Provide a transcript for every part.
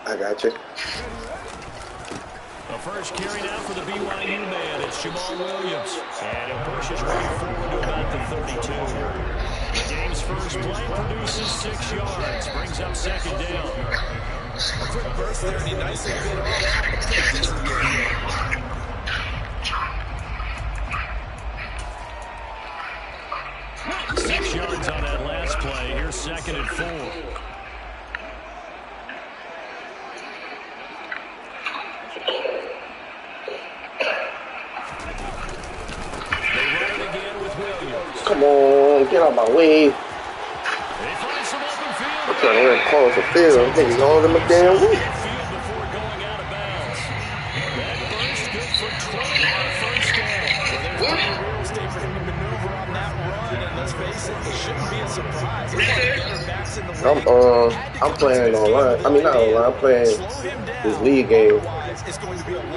I got you. The first carry now for the BYU man. It's Jamal Williams. And he'll push his way forward to about the 32. The game's first play produces 6 yards. Brings up second down. A quick burst there, and he nicely bit all that. A pretty decent game. 6 yards on that last play. Here's second and 4. Come on, get out my way. I'm trying to run across the field. I'm thinking all of them a damn way. I'm playing online. I mean, not online. I'm playing this league game,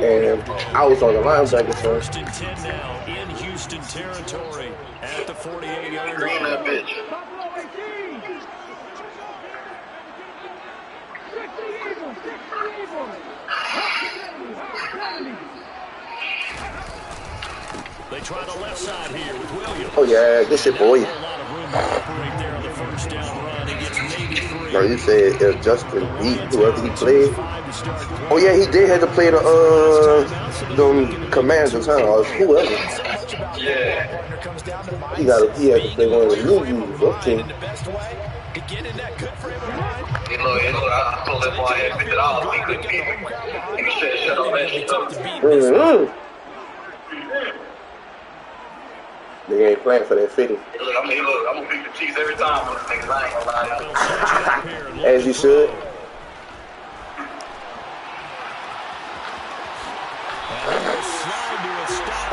and I was on the linebacker. First and 10 now in Houston territory at the 48-yard line. That bitch. They try the left side here with Williams. Oh yeah, this your boy. A lot of room to operate there on the first down run. He gets maybe 3. No, you said Justin beat whoever he played. Oh yeah, he did have to play the Commanders, huh? Or whoever. Yeah. He had to play one of the new dudes. Okay. You know, I told that boy $50 he couldn't beat me. He said, shut up, man. They ain't playing for that 50. Look, I'm gonna beat the Chiefs every time with the niggas. I ain't gonna lie. As you should.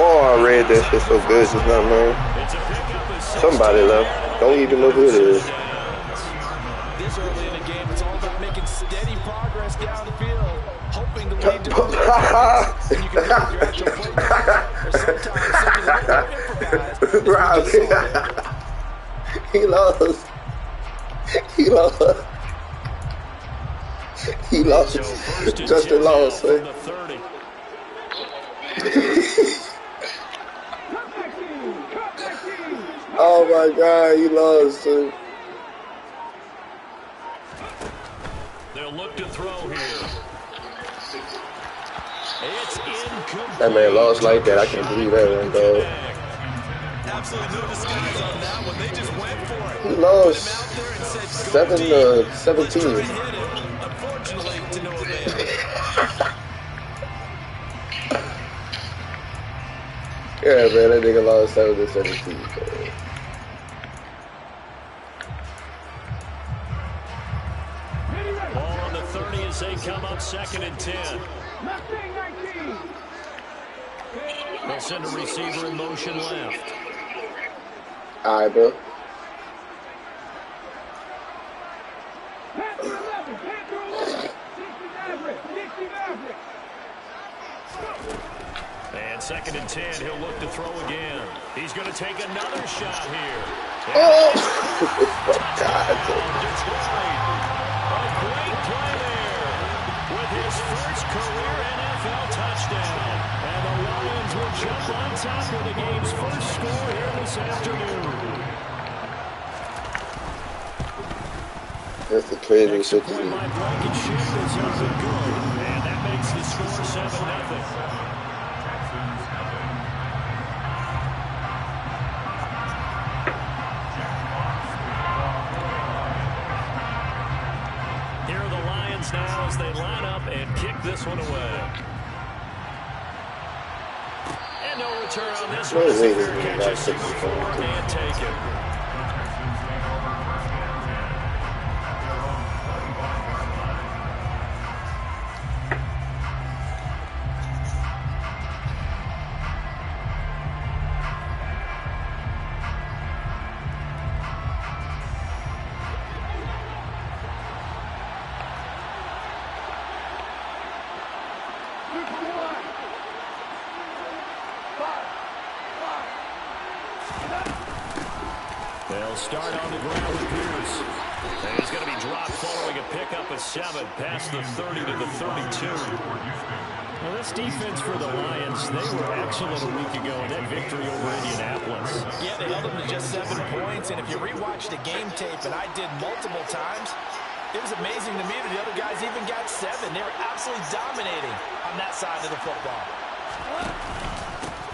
Oh, I read that shit so good just now, man. Somebody left. Don't even know who it is. This early in the game, it's all about making steady progress down the field, hoping to lead to and you can make your actual play back. Or sometimes something a little improvised. He lost. He lost. He lost. Justin lost, man. Oh my God, he lost, son. They'll look to throw here. It's incomplete. That man lost like that. I can't believe that one, dog. Absolutely no disguise on that one. They just went for it. He lost 7-17. Unfortunately, to no avail. Yeah, man, that nigga lost 7-17. Man. Ball on the 30 as they come up second and 10. They'll send a receiver in motion left. All right, bro. And second and 10, he'll look to throw again. He's going to take another shot here. Oh! My God. A great play there with his first career NFL touchdown. And the Lions will jump on top of the game's first score here this afternoon. That's the crazy shit. By Blankenship is up and good. And that makes the score 7-0. Now as they line up and kick this one away. And no return on this one. As the fair catch is forward and taken. They'll start on the ground with Pierce. And he's going to be dropped following a pickup of 7 past the 30 to the 32. Well, this defense for the Lions, they were excellent a week ago in that victory over Indianapolis. Yeah, they held them to just 7 points, and if you rewatch the game tape, and I did multiple times, it was amazing to me that the other guys even got 7. They were absolutely dominating on that side of the football.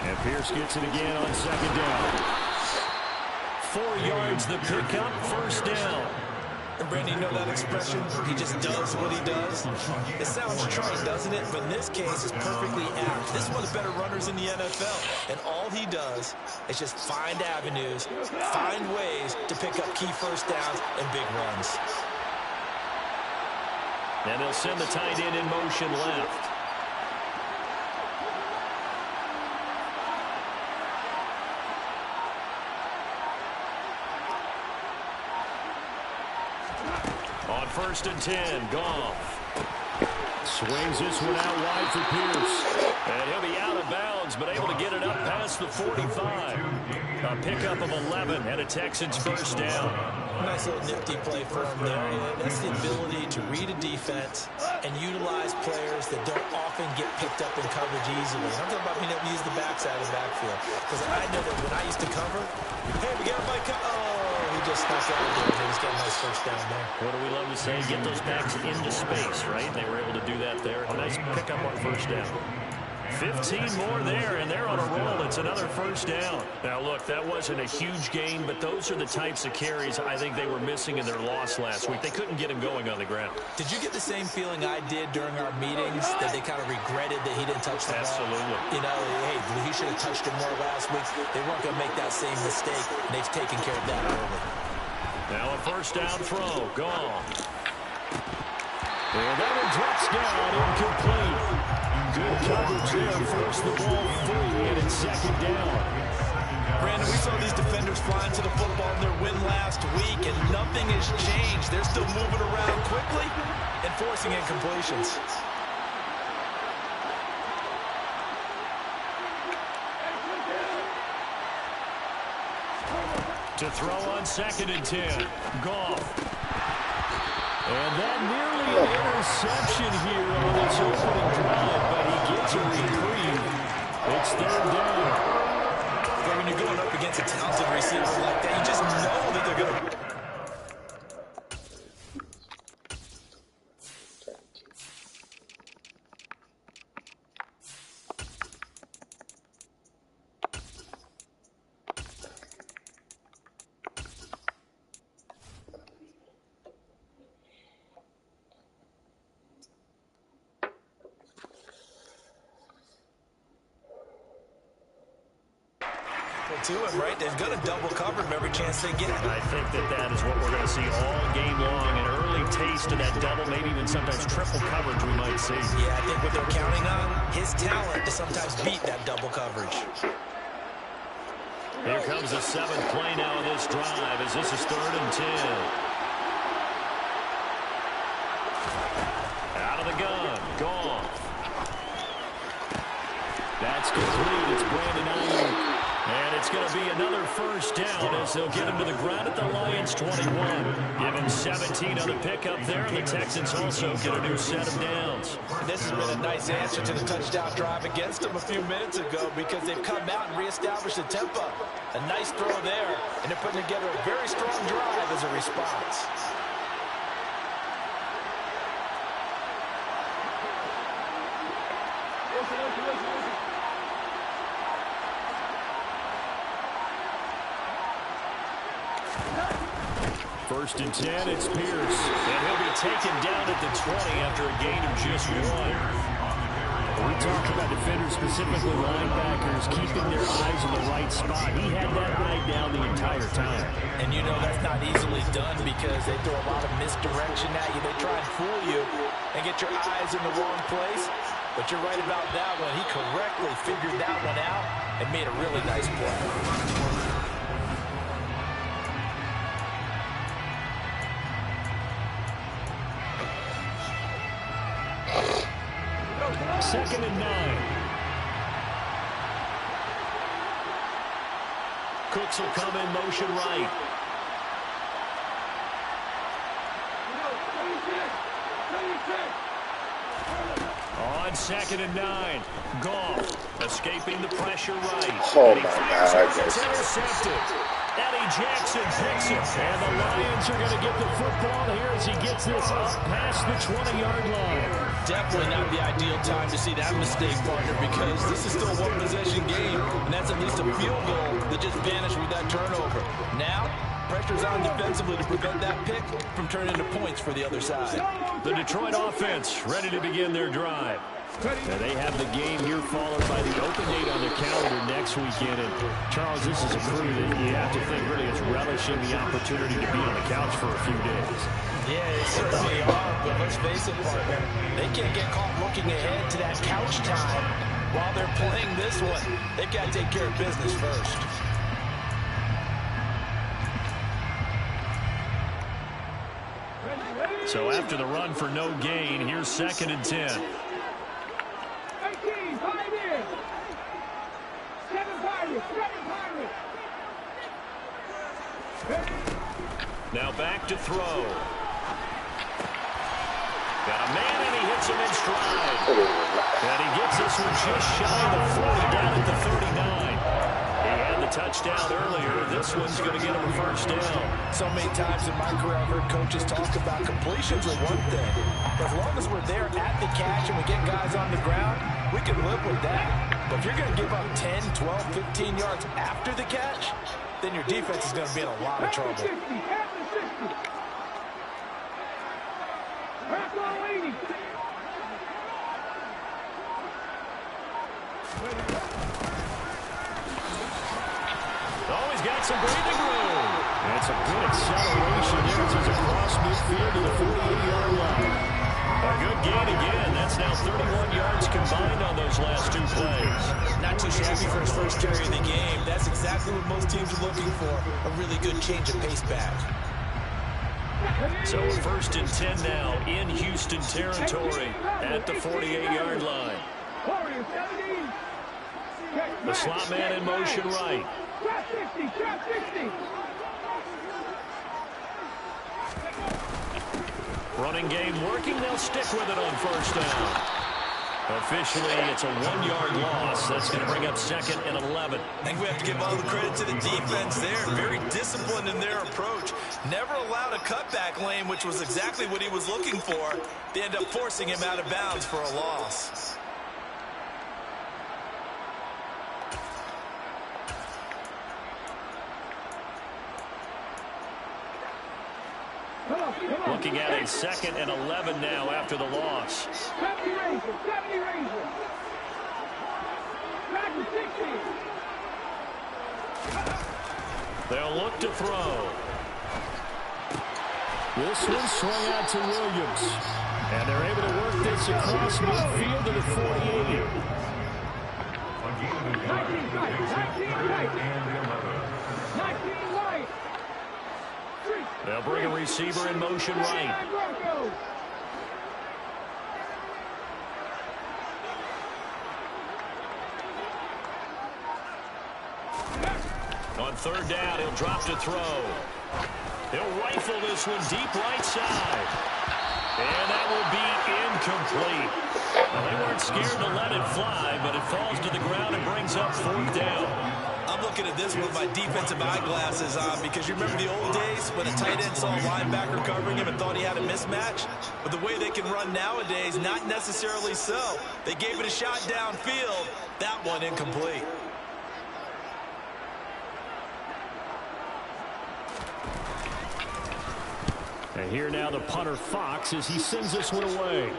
And Pierce gets it again on 2nd down. 4 yards the pickup, 1st down. And Brandon, you know that expression? He just does what he does. It sounds trite, doesn't it? But in this case, it's perfectly apt. This is one of the better runners in the NFL. And all he does is just find avenues, find ways to pick up key 1st downs and big runs. And they'll send the tight end in motion left. On 1st and 10, Goff. Swings this one out wide for Pierce. And he'll be out of bounds, but able to get it up past the 45. A pickup of 11 and a Texans 1st down. Nice little nifty play for him there. That's the ability to read a defense and utilize players that don't often get picked up in coverage easily. I'm talking about being able to use the backside of the backfield. Because I know that when I used to cover, hey, we got a bike. Oh, he just snuck out there. He's got a nice 1st down there. What do we love to say? Get those backs into space, right? They were able to do that there. A nice pickup on 1st down. 15 more there, and they're on a roll. It's another 1st down. Now, look, that wasn't a huge gain, but those are the types of carries I think they were missing in their loss last week. They couldn't get him going on the ground. Did you get the same feeling I did during our meetings, that they kind of regretted that he didn't touch the ball? Absolutely. You know, hey, he should have touched it more last week. They weren't going to make that same mistake, and they've taken care of that early. Now a 1st down throw. Gone. And that one drops down, incomplete. Good coverage there, forced the ball free, and it's 2nd down. Brandon, we saw these defenders flying to the football in their win last week, and nothing has changed. They're still moving around quickly and forcing incompletions. To throw on 2nd and 10. Goff. And that nearly an interception here on its opening drive, but he gets a reprieve. It's 3rd down. But when you're going up against a talented receiver like that, you just know that they're going to... to him, right? They're going to double cover him every chance they get. I think that is what we're going to see all game long. An early taste of that double, maybe even sometimes triple coverage we might see. Yeah, I think what they're counting on, his talent to sometimes beat that double coverage. Here comes the 7th play now of this drive as this is 3rd and 10. Out of the gun. Gone. That's complete. It's Brandon Ayuk. And it's going to be another 1st down as they'll get him to the ground at the Lions 21. Give him 17 on the pickup there, and the Texans also get a new set of downs. This has been a nice answer to the touchdown drive against them a few minutes ago because they've come out and reestablished the tempo. A nice throw there, and they're putting together a very strong drive as a response. First and 10, it's Pierce. And he'll be taken down at the 20 after a gain of just 1. We talk about defenders, specifically linebackers, keeping their eyes in the right spot. He had that eye down the entire time. And you know that's not easily done because they throw a lot of misdirection at you. They try and fool you and get your eyes in the wrong place. But you're right about that one. He correctly figured that one out and made a really nice play. 2nd and 9. Cooks will come in motion right. 2nd and 9. Goff escaping the pressure right. Oh, And he my fires God, it. It's intercepted. Eddie Jackson picks it. And the Lions are going to get the football here as he gets this up past the 20-yard line. Definitely not the ideal time to see that mistake, partner, because this is still a one-possession game, and that's at least a field goal that just vanished with that turnover. Now, pressure's on defensively to prevent that pick from turning into points for the other side. The Detroit offense ready to begin their drive. Now they have the game here followed by the open date on their calendar next weekend. And Charles, this is a crew that you have to think really is relishing the opportunity to be on the couch for a few days. Yeah, they certainly are, but let's face it, partner, they can't get caught looking ahead to that couch time while they're playing this one. They've got to take care of business first. So after the run for no gain, here's 2nd and 10. Now back to throw. Got a man, and he hits him in stride. And he gets this one just shy of the 40, down at the 39. He had the touchdown earlier. This one's going to get him a first down. So many times in my career I've heard coaches talk about completions are one thing. But as long as we're there at the catch and we get guys on the ground, we can live with that. But if you're going to give up 10, 12, 15 yards after the catch, then your defense is going to be in a lot of trouble. Always got some breathing room. That's a good acceleration there as he's across midfield to the 48-yard line. A good gain again. That's now 31 yards combined on those last two plays. Not too shabby for his first carry of the game. That's exactly what most teams are looking for. A really good change of pace back. So 1st and 10 now in Houston territory at the 48-yard line. The slot man in motion right. Running game working. They'll stick with it on 1st down. Officially, it's a 1-yard loss. That's going to bring up 2nd and 11. I think we have to give all the credit to the defense there. Very disciplined in their approach. Never allowed a cutback lane, which was exactly what he was looking for. They end up forcing him out of bounds for a loss. Looking at a 2nd and 11 now after the loss. They'll look to throw. This one swung out to Williams. And they're able to work this across midfield to the 48. They'll bring a receiver in motion right. On 3rd down, he'll drop to throw. He'll rifle this one deep right side. And that will be incomplete. Well, they weren't scared to let it fly, but it falls to the ground and brings up 4th down. I'm looking at this with my defensive eyeglasses on because you remember the old days when a tight end saw a linebacker covering him and thought he had a mismatch? But the way they can run nowadays, not necessarily so. They gave it a shot downfield. That one incomplete. And here now the punter Fox as he sends this one away.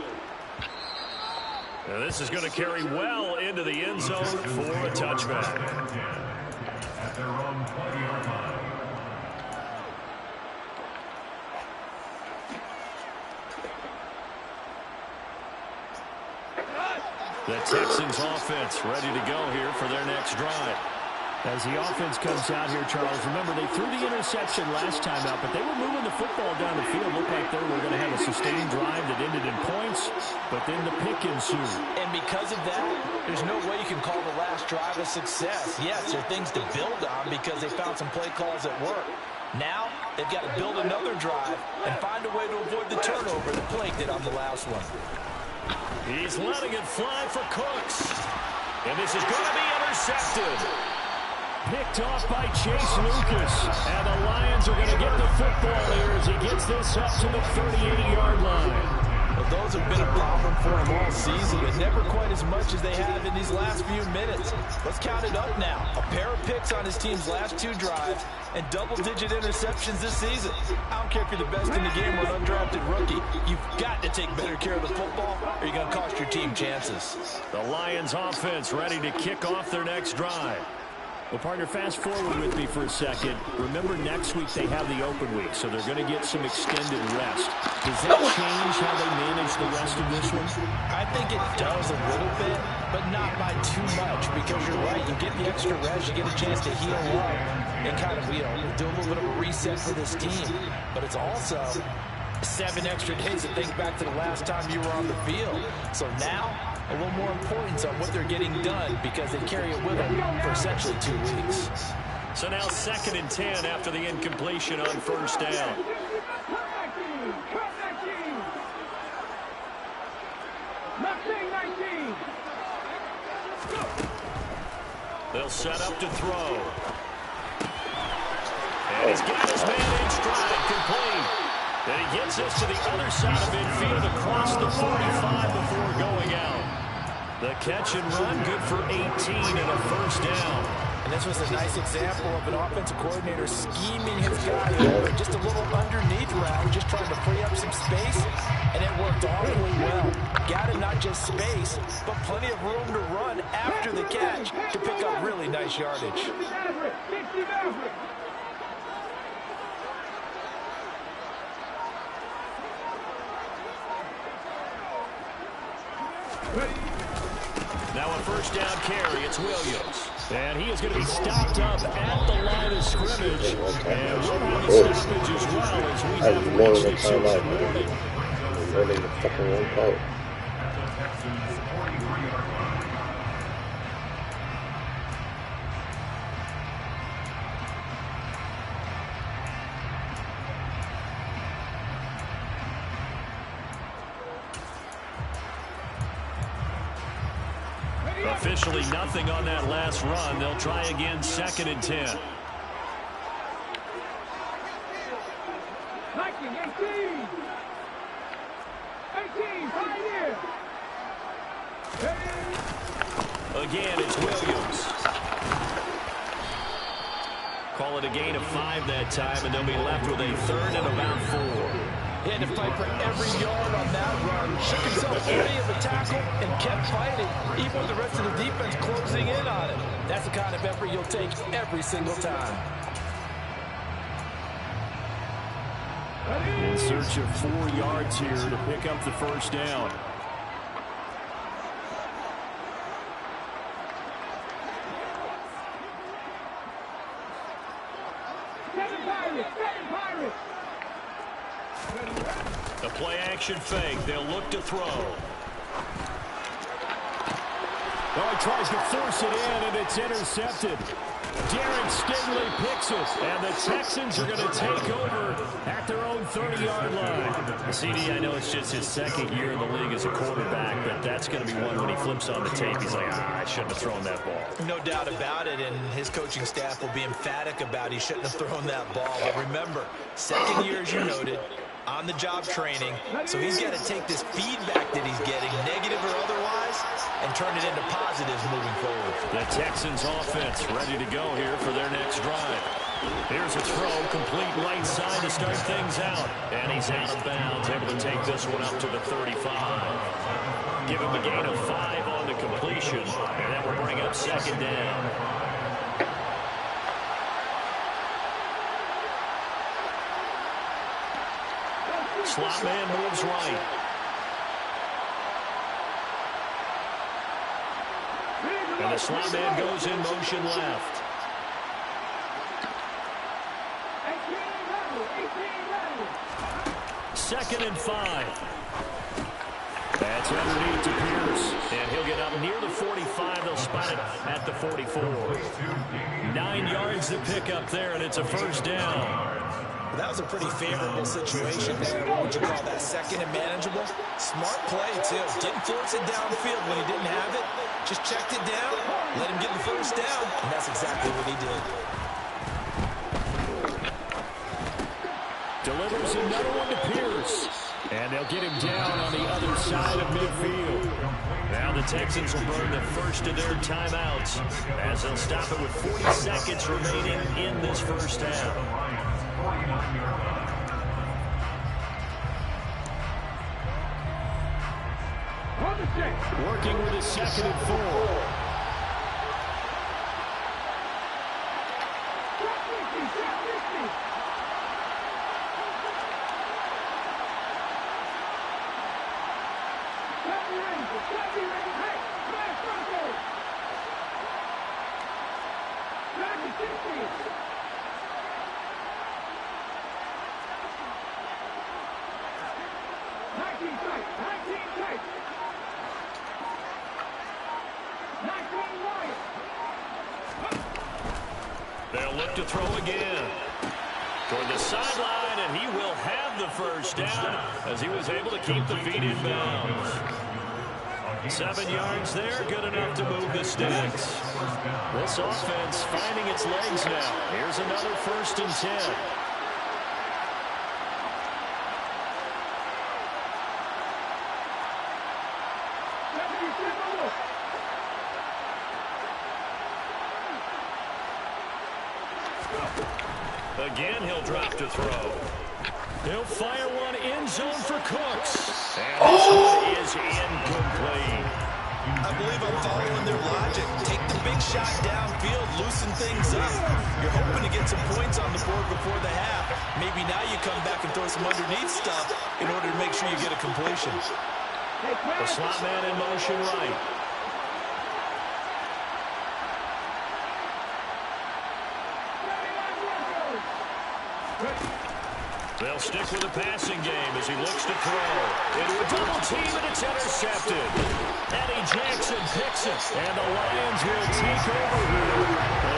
Now this is going to carry well into the end zone for a touchback. At their own 20-yard line. The Texans offense ready to go here for their next drive. As the offense comes out here, Charles, remember they threw the interception last time out, but they were moving the football down the field. Looked like they were going to have a sustained drive that ended in points, but then the pick ensued. And because of that, there's no way you can call the last drive a success. Yes, there are things to build on because they found some play calls that work. Now, they've got to build another drive and find a way to avoid the turnover that plagued it on the last one. He's letting it fly for Cooks. And this is going to be intercepted. Picked off by Chase Lucas. And the Lions are going to get the football here as he gets this up to the 38-yard line. Well, those have been a problem for him all season, but never quite as much as they have in these last few minutes. Let's count it up now. A pair of picks on his team's last 2 drives and double-digit interceptions this season. I don't care if you're the best in the game or an undrafted rookie. You've got to take better care of the football or you're going to cost your team chances. The Lions offense ready to kick off their next drive. Well, partner, fast forward with me for a second. Remember, next week they have the open week, so they're going to get some extended rest. Does that change how they manage the rest of this one? I think it does a little bit, but not by too much, because you're right. You get the extra rest, you get a chance to heal up and kind of, do a little bit of a reset for this team. But it's also 7 extra days to think back to the last time you were on the field. So now, a little more importance on what they're getting done because they carry it with them for essentially 2 weeks. So now 2nd and 10 after the incompletion on first down. They'll set up to throw. And he's got his man in stride, complete. Then he gets us to the other side of midfield across the 45 before going out. The catch and run, good for 18 and a first down. And this was a nice example of an offensive coordinator scheming his guy over. Just a little underneath route, just trying to free up some space, and it worked awfully well. Got him not just space, but plenty of room to run after the catch to pick up really nice yardage. Now a first down carry, it's Williams. And he is going to be stopped up at the line of scrimmage. And we'll have a stoppage as well as we have reached it since the morning. Officially nothing on that last run. They'll try again, 2nd and 10. 18, right here. Again, it's Williams. Call it a gain of 5 that time, and they'll be left with a 3rd and about 4. He had to fight for every yard on that run. Shook himself free of the tackle and kept fighting, even with the rest of the defense closing in on him. That's the kind of effort you'll take every single time. In search of 4 yards here to pick up the first down. A play-action fake. They'll look to throw. Oh, he tries to force it in, and it's intercepted. Darren Stingley picks it, and the Texans are going to take over at their own 30-yard line. CD, I know it's just his 2nd year in the league as a quarterback, but that's going to be one when he flips on the tape. He's like, I shouldn't have thrown that ball. No doubt about it, and his coaching staff will be emphatic about he shouldn't have thrown that ball. But remember, 2nd year, as you noted, on-the-job training, so he's got to take this feedback that he's getting, negative or otherwise, and turn it into positives moving forward. The Texans offense ready to go here for their next drive. Here's a throw, complete right side to start things out. And he's out of bounds, able to take this one up to the 35. Give him a gain of 5 on the completion, and that will bring up 2nd down. Slot man moves right. And the slot man goes in motion left. Second and 5. That's underneath to Pierce. And he'll get up near the 45. They'll spot it at the 44. 9 yards to pick up there, and it's a first down. That was a pretty favorable situation there. What would you call that? Second and manageable? Smart play, too. Didn't force it downfield when he didn't have it. Just checked it down, let him get the first down, and that's exactly what he did. Delivers another one to Pierce. And they'll get him down on the other side of midfield. Now the Texans will burn the first of their timeouts as they'll stop it with 40 seconds remaining in this first half. Working with a 2nd and 4. They'll look to throw again. Toward the sideline, and he will have the first down as he was able to keep the feet in bounds. 7 yards there, good enough to move the sticks. This offense finding its legs now. Here's another 1st and 10. Again, he'll drop to throw. He'll fire one end zone for Cooks. And this one is incomplete. I believe I'm following their logic. Take the big shot downfield, loosen things up. You're hoping to get some points on the board before the half. Maybe now you come back and throw some underneath stuff in order to make sure you get a completion. The slot man in motion right. They'll stick with the passing game as he looks to throw. Into a double team, and it's intercepted. Eddie Jackson picks it, and the Lions will take over here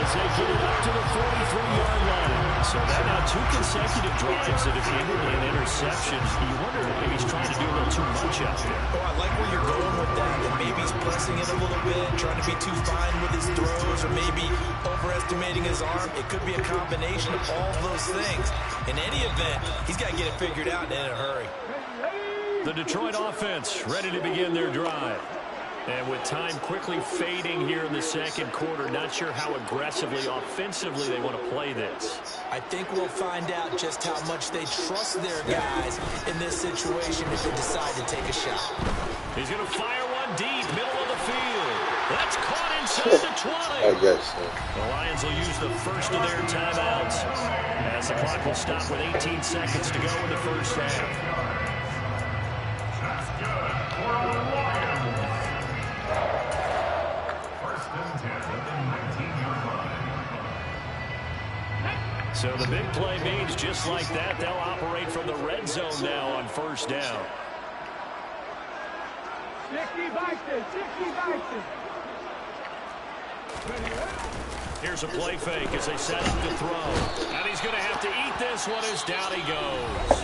as they get it up to the 43-yard line. So that now 2 consecutive drives that have ended in interceptions. You wonder if he's trying to do a little too much out there. Oh, I like where you're going with that. That maybe he's pressing it a little bit, trying to be too fine with his throws, or maybe overestimating his arm. It could be a combination of all those things. In any event, he's got to get it figured out in a hurry. The Detroit offense ready to begin their drive. And with time quickly fading here in the 2nd quarter, not sure how aggressively, offensively they want to play this. I think we'll find out just how much they trust their guys in this situation if they decide to take a shot. He's going to fire one deep, middle of the field. That's caught inside the 20. I guess so. The Lions will use the first of their timeouts as the clock will stop with 18 seconds to go in the first half. So the big play means just like that, they'll operate from the red zone now on 1st down. 60 Bison, 60 Bison. Here's a play fake as they set up to throw. And he's going to have to eat this one as down he goes.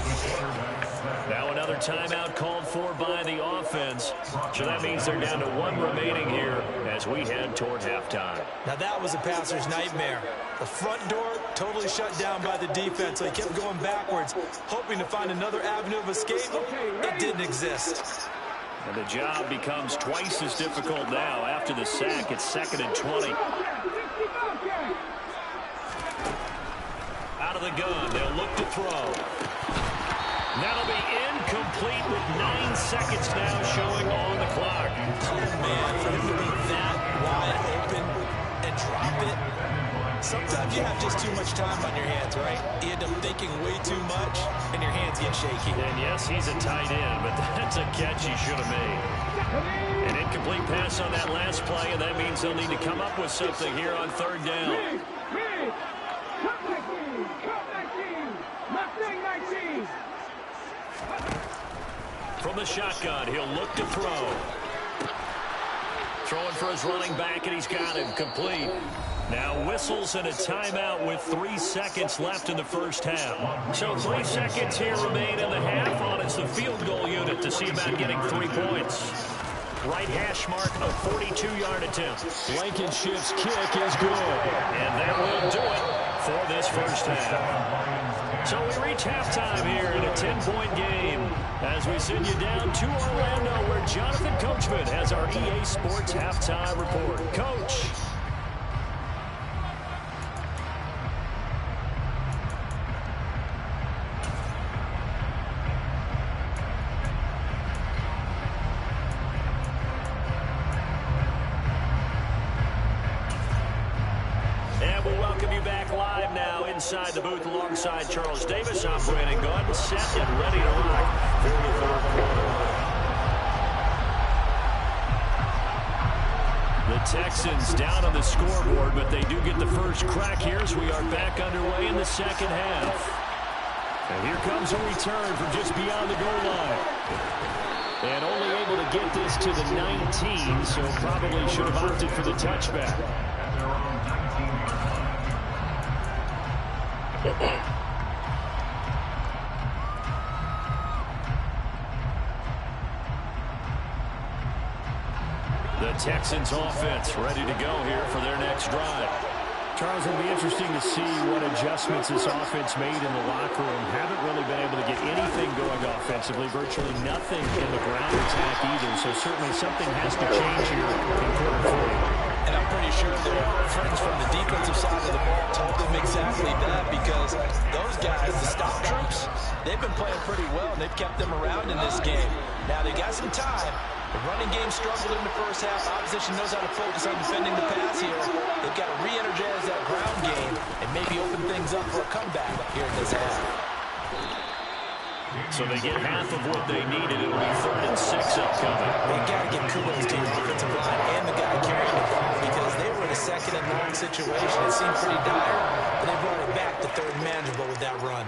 Now another timeout called for by the offense. So that means they're down to 1 remaining here as we head toward halftime. Now that was a passer's nightmare. The front door totally shut down by the defense. So he kept going backwards, hoping to find another avenue of escape. It didn't exist. And the job becomes twice as difficult now after the sack. It's 2nd and 20. Out of the gun, they'll look to throw. That'll be incomplete with 9 seconds now showing on the clock. Oh, man, for him to be that wide open and drop it. Sometimes you have just too much time on your hands, right? You end up thinking way too much, and your hands get shaky. And yes, he's a tight end, but that's a catch he should have made. An incomplete pass on that last play, and that means they'll need to come up with something here on 3rd down. From the shotgun, he'll look to throw. Throwing for his running back, and he's got him complete. Now whistles and a timeout with 3 seconds left in the first half. So 3 seconds here remain in the half on as the field goal unit to see about getting 3 points. Right hash mark of 42-yard attempt. Blankenship's kick is good. And that will do it for this first half. So we reach halftime here in a 10-point game as we send you down to Orlando where Jonathan Coachman has our EA Sports halftime report. Coach. Inside the booth alongside Charles Davis. I'm Brandon Gaudin, set and ready to rock for the third quarter. The Texans down on the scoreboard, but they do get the first crack here as we are back underway in the second half. And here comes a return from just beyond the goal line. And only able to get this to the 19, so probably should have opted for the touchback. The Texans offense ready to go here for their next drive. Charles, it'll be interesting to see what adjustments this offense made in the locker room. Haven't really been able to get anything going offensively, virtually nothing in the ground attack either, so certainly something has to change here in quarter 4. And I'm pretty sure their friends from the defensive side of the ball told them exactly that because those guys, the stop troops, they've been playing pretty well, and they've kept them around in this game. Now, they got some time. The running game struggled in the first half. Opposition knows how to focus on defending the pass here. They've got to re-energize that ground game and maybe open things up for a comeback here in this half. So they get half of what they needed. It'll be 3rd and 6 upcoming. They got to give kudos to your offensive line and the guy carrying the ball because they were in a 2nd and long situation. It seemed pretty dire, but they brought it back to 3rd and manageable with that run.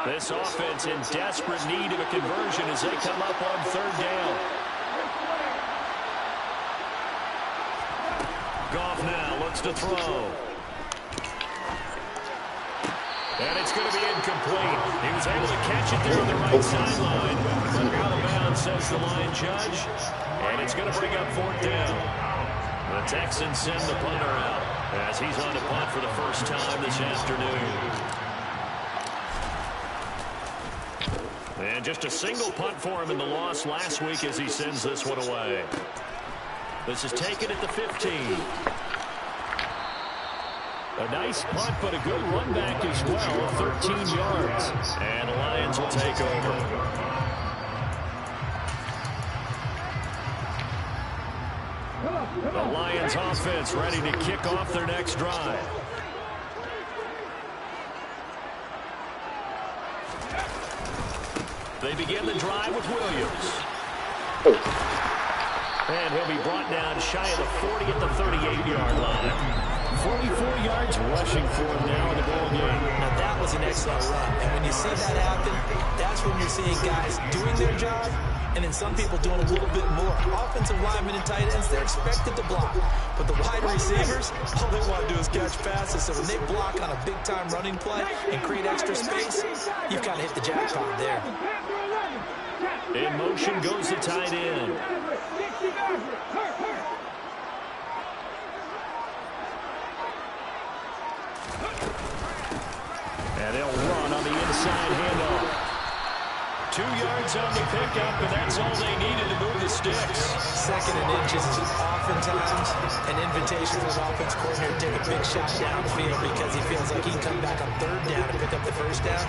This offense in desperate need of a conversion as they come up on 3rd down. Goff now looks to throw. And it's going to be incomplete. He was able to catch it there on the right sideline. But out of bounds, says the line judge. And it's going to bring up 4th down. The Texans send the punter out as he's on the punt for the first time this afternoon. And just a single punt for him in the loss last week as he sends this one away. This is taken at the 15. A nice punt, but a good run back as well, 13 yards. And the Lions will take over. The Lions offense ready to kick off their next drive. They begin the drive with Williams. And he'll be brought down shy of the 40 at the 38-yard line. 44 yards rushing for him now in the ball game. Now that was an excellent run. And when you see that happen, that's when you're seeing guys doing their job and then some people doing a little bit more. Offensive linemen and tight ends, they're expected to block. But the wide receivers, all they want to do is catch passes. So when they block on a big-time running play and create extra space, you've kind of hit the jackpot there. In motion goes the tight end. And they'll run on the inside handoff. 2 yards on the pickup, and that's all they needed to move the sticks. 2nd and inches is oftentimes an invitation for an offense coordinator to take a big shot downfield because he feels like he can come back on 3rd down and pick up the 1st down.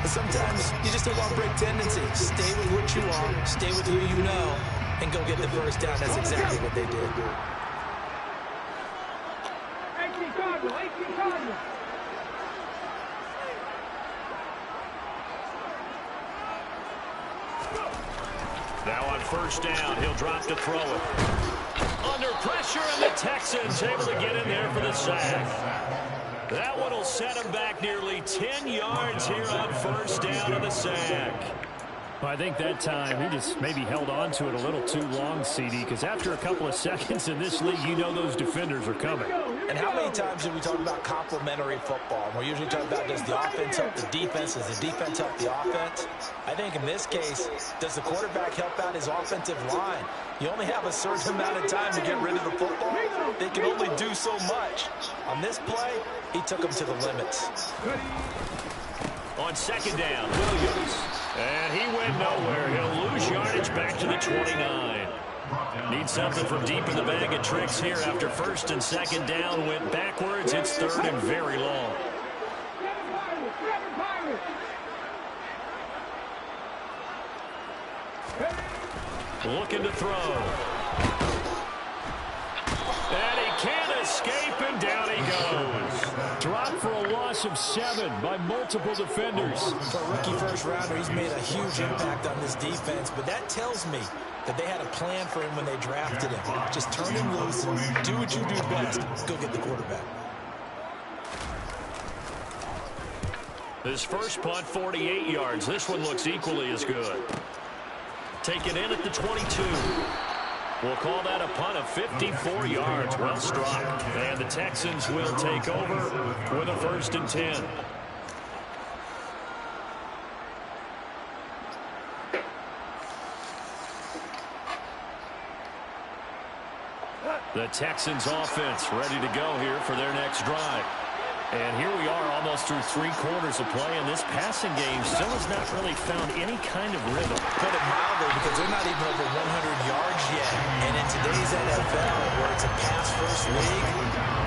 But sometimes you just have a break tendency. Stay with what you are, stay with who you know, and go get the 1st down. That's exactly what they did. 18 Cardinal, 18 Cardinal. Now on 1st down, he'll drop to throw it. Under pressure, and the Texans able to get in there for the sack. That one will set him back nearly 10 yards here on 1st down of the sack. Well, I think that time he just maybe held on to it a little too long, CD, because after a couple of seconds in this league, you know those defenders are coming. And how many times do we talk about complementary football? We're usually talking about, does the offense help the defense? Does the defense help the offense? I think in this case, does the quarterback help out his offensive line? You only have a certain amount of time to get rid of the football. They can only do so much. On this play, he took them to the limits. On second down, Williams. And he went nowhere. He'll lose yardage back to the 29. Need something from deep in the bag of tricks here after first and second down went backwards. It's third and very long. Looking to throw. And he can't escape, and down he goes. Dropped for a loss of 7 by multiple defenders. For a rookie first rounder, he's made a huge impact on this defense, but that tells me that they had a plan for him when they drafted him. Just turn him loose, do what you do best, go get the quarterback. His first punt, 48 yards. This one looks equally as good. Taken in at the 22. We'll call that a punt of 54 yards. Well struck. And the Texans will take over with a first and 10. The Texans offense ready to go here for their next drive. And here we are almost through 3 quarters of play, and this passing game still has not really found any kind of rhythm. Put it mildly, because they're not even over 100 yards yet. And in today's NFL, where it's a pass-first league,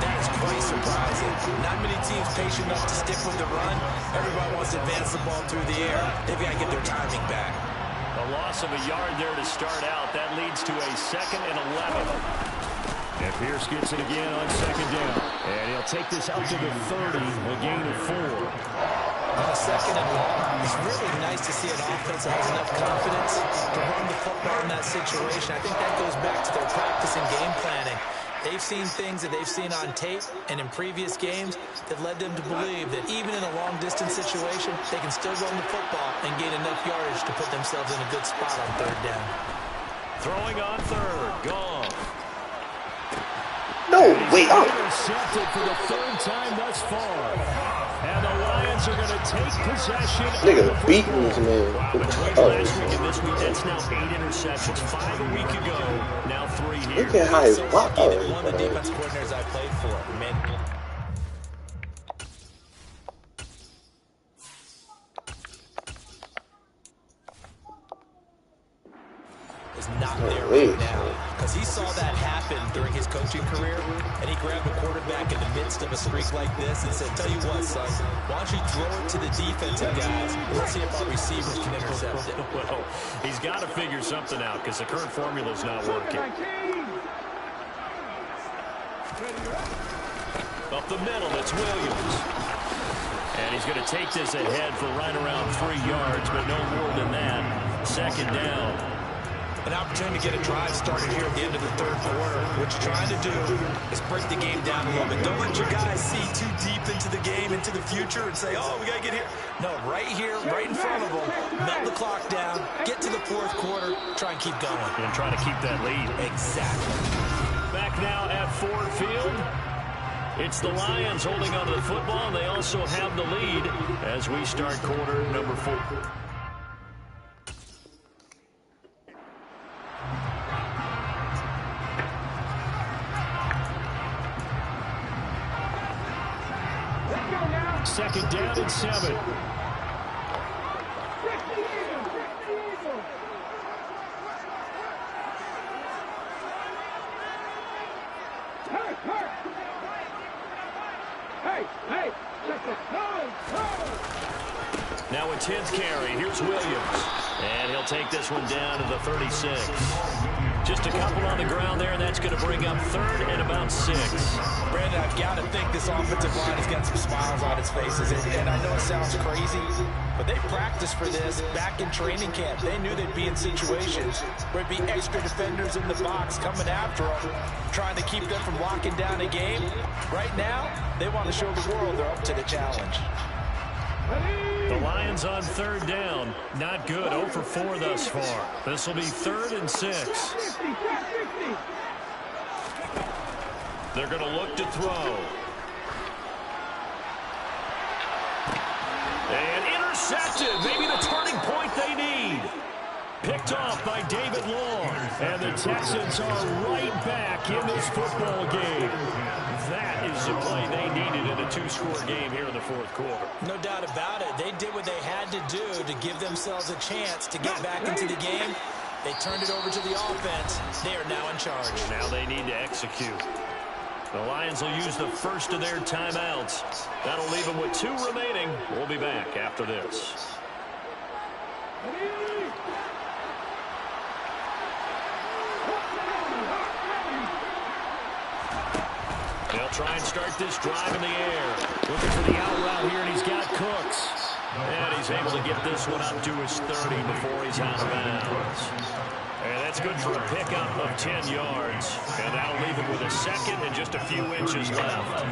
that is quite surprising. Not many teams patient enough to stick with the run. Everybody wants to advance the ball through the air. They've got to get their timing back. A loss of a yard there to start out. That leads to a 2nd and 11. And Pierce gets it again on second down. And he'll take this out to the 30, a gain of 4. On a 2nd and long, it's really nice to see an offense that has enough confidence to run the football in that situation. I think that goes back to their practice and game planning. They've seen things that they've seen on tape and in previous games that led them to believe that even in a long-distance situation, they can still run the football and gain enough yardage to put themselves in a good spot on 3rd down. Throwing on 3rd, gone. No, wait. Oh. Intercepted for the 3rd time thus far. And the Lions are going to take possession. Nigga beating this man. Last week and this week, that's now 8 interceptions. 5 a week ago, now 3 here. Look at how he's blocked. One of the defense coordinators I played for, man. Is not there right now, because he saw that happen during his coaching career, and he grabbed a quarterback in the midst of a streak like this and said, tell you what, son, why don't you throw it to the defensive guys, and let's see if our receivers can intercept it. Well, he's got to figure something out, because the current formula is not working. Up the middle, it's Williams. And he's going to take this ahead for right around 3 yards, but no more than that. 2nd down. An opportunity to get a drive started here at the end of the 3rd quarter. What you're trying to do is break the game down a little bit. Don't let your guys see too deep into the game, into the future, and say, oh, we got to get here. No, right here, right in front of them, melt the clock down, get to the 4th quarter, try and keep going. And try to keep that lead. Exactly. Back now at Ford Field. It's the Lions holding onto the football, and they also have the lead as we start quarter number 4. Second down and 7. Now a 10th carry. Here's Williams. And he'll take this one down to the 36. Just a couple on the ground there, and that's going to bring up 3rd and about 6. Brandon, I've got to think this offensive line has got some smiles on its faces. And I know it sounds crazy, but they practiced for this back in training camp. They knew they'd be in situations where it'd be extra defenders in the box coming after them, trying to keep them from locking down a game. Right now, they want to show the world they're up to the challenge. The Lions on third down. Not good. 0 for 4 thus far. This will be 3rd and 6. They're going to look to throw. And intercepted. Maybe the turning point they need. Picked off by David Long. And the Texans are right back in this football game. That is the play they needed in a 2-score game here in the 4th quarter. No doubt about it. They did what they had to do to give themselves a chance to get back into the game. They turned it over to the offense. They are now in charge. Now they need to execute. The Lions will use the first of their timeouts. That'll leave them with 2 remaining. We'll be back after this. They'll try and start this drive in the air. Looking for the out route here, and he's got Cooks. And he's able to get this one up to his 30 before he's out of bounds. And that's good for a pickup of 10 yards. And that'll leave him with a second and just a few inches left.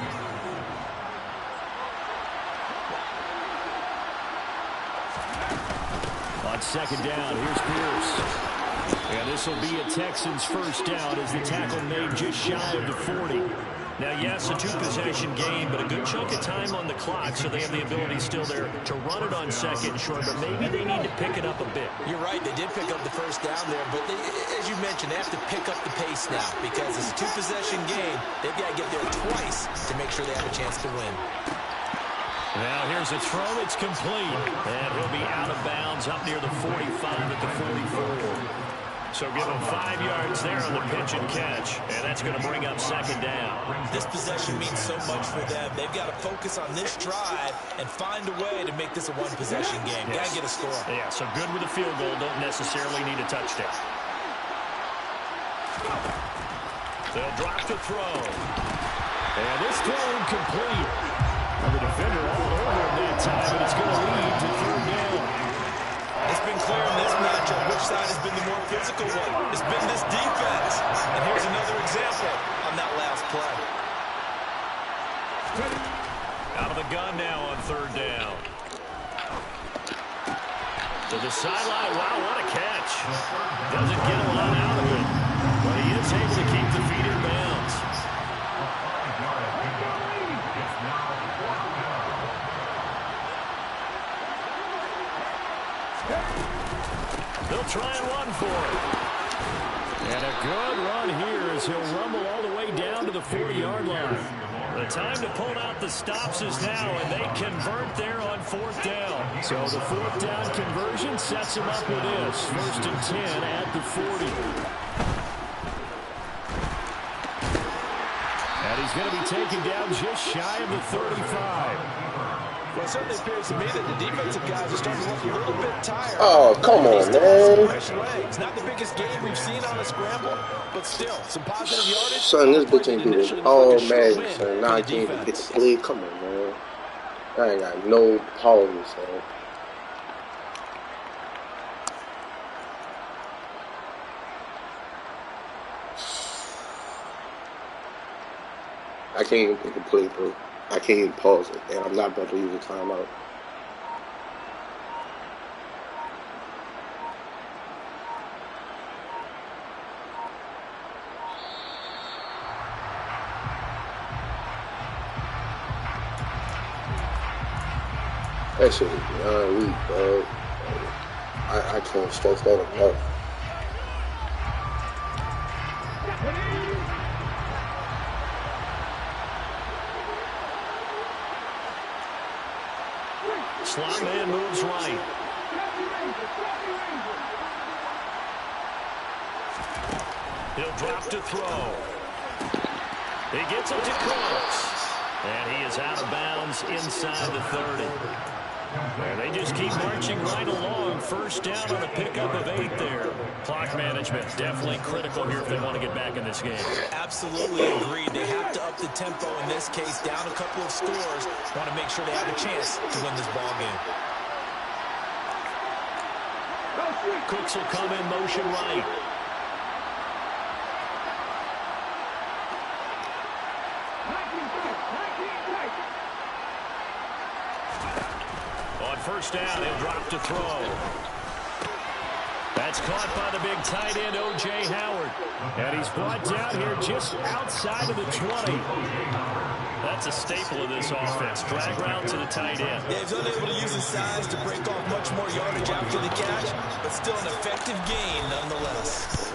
On second down, here's Pierce. And this will be a Texans first down as the tackle made just shy of the 40. Now, yes, a 2-possession game, but a good chunk of time on the clock, so they have the ability still there to run it on second and short, but maybe they need to pick it up a bit. You're right. They did pick up the first down there, but as you mentioned, they have to pick up the pace now because it's a 2-possession game. They've got to get there twice to make sure they have a chance to win. Now, here's a throw. It's complete. And he'll be out of bounds up near the 45 at the 44. So give him 5 yards there on the pitch and catch. And that's going to bring up second down. This possession means so much for them. They've got to focus on this drive and find a way to make this a 1-possession game. Yes. Got to get a score. Yeah, so good with a field goal. Don't necessarily need a touchdown. They'll drop the throw. And this throw incomplete. And the defender all over him that time, and it's going to lead to 3rd down. It's been clear in this matchup which side has been the more physical one. It's been this defense. And here's another example on that last play. Out of the gun now on 3rd down. To the sideline. Wow, what a catch. Doesn't get a lot out of it, but he is able to keep the feet in bounds. They'll try and run for it. And a good run here as he'll rumble all the way down to the 40-yard line. The time to pull out the stops is now, and they convert there on 4th down. So the 4th down conversion sets him up with this. 1st and 10 at the 40. And he's going to be taken down just shy of the 35. Well, it certainly appears to me that the defensive guys are starting to look a little bit tired. Oh, come on, man. Fresh legs. Not the biggest game we've seen on a scramble, but still, some positive yardage. Son, this bitch ain't doing all magic, son. Now I can't even get slid. Come on, man. I ain't got no pauses, son. I can't even pick a play, bro. I can't even pause it, and I'm not about to use a timeout. That shit is beyond weak, bro. I can't stress that enough. Slot man moves right. He'll drop to throw. He gets it to Cooks. And he is out of bounds inside the 30. And they just keep marching right along. 1st down on a pickup of 8 there. Clock management definitely critical here if they want to get back in this game. Absolutely agreed. They have to up the tempo in this case, down a couple of scores. Want to make sure they have a chance to win this ball game. Cooks will come in motion right. On first down, he'll drop to throw. That's caught by the big tight end, O.J. Howard. And he's brought down here just outside of the 20. That's a staple of this offense. Drag route to the tight end. Yeah, he's unable to use his size to break off much more yardage after the catch, but still an effective gain nonetheless.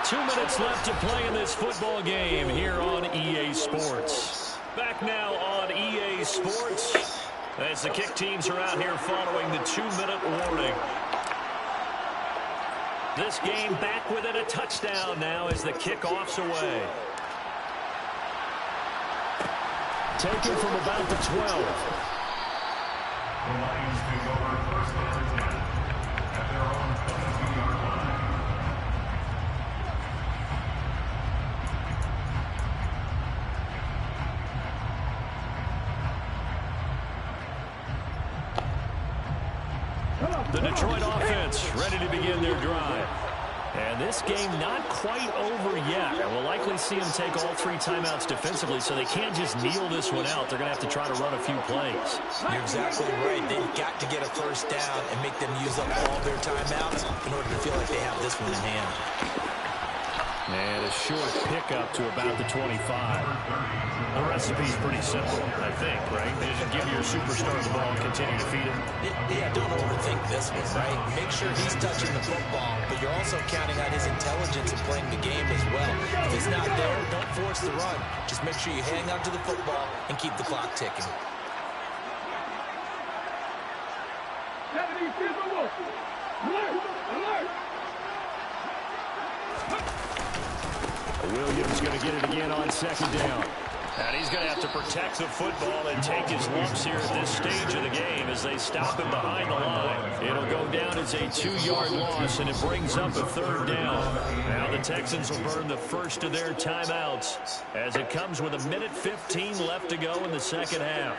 2 minutes left to play in this football game here on EA Sports. Back now on EA Sports as the kick teams are out here following the 2-minute warning. This game back within a touchdown now as the kickoff's away. Taken from about the 12. The Lions take over first down and 10 at their own 22-yard line. The Detroit offense ready to begin their drive. And this game not quite over yet. And we'll likely see them take all 3 timeouts defensively, so they can't just kneel this one out. They're going to have to try to run a few plays. You're exactly right. They've got to get a first down and make them use up all their timeouts in order to feel like they have this one in hand. And a short pickup to about the 25. The recipe's pretty simple, I think, right? They just give your superstar the ball and continue to feed him. Yeah, don't overthink this one, right? Make sure he's touching the football, but you're also counting on his intelligence in playing the game as well. If it's not there, don't force the run. Just make sure you hang on to the football and keep the clock ticking. Williams going to get it again on second down. And he's going to have to protect the football and take his lumps here at this stage of the game as they stop him behind the line. It'll go down as a 2-yard loss, and it brings up a 3rd down. Now the Texans will burn the first of their timeouts as it comes with 1:15 left to go in the second half.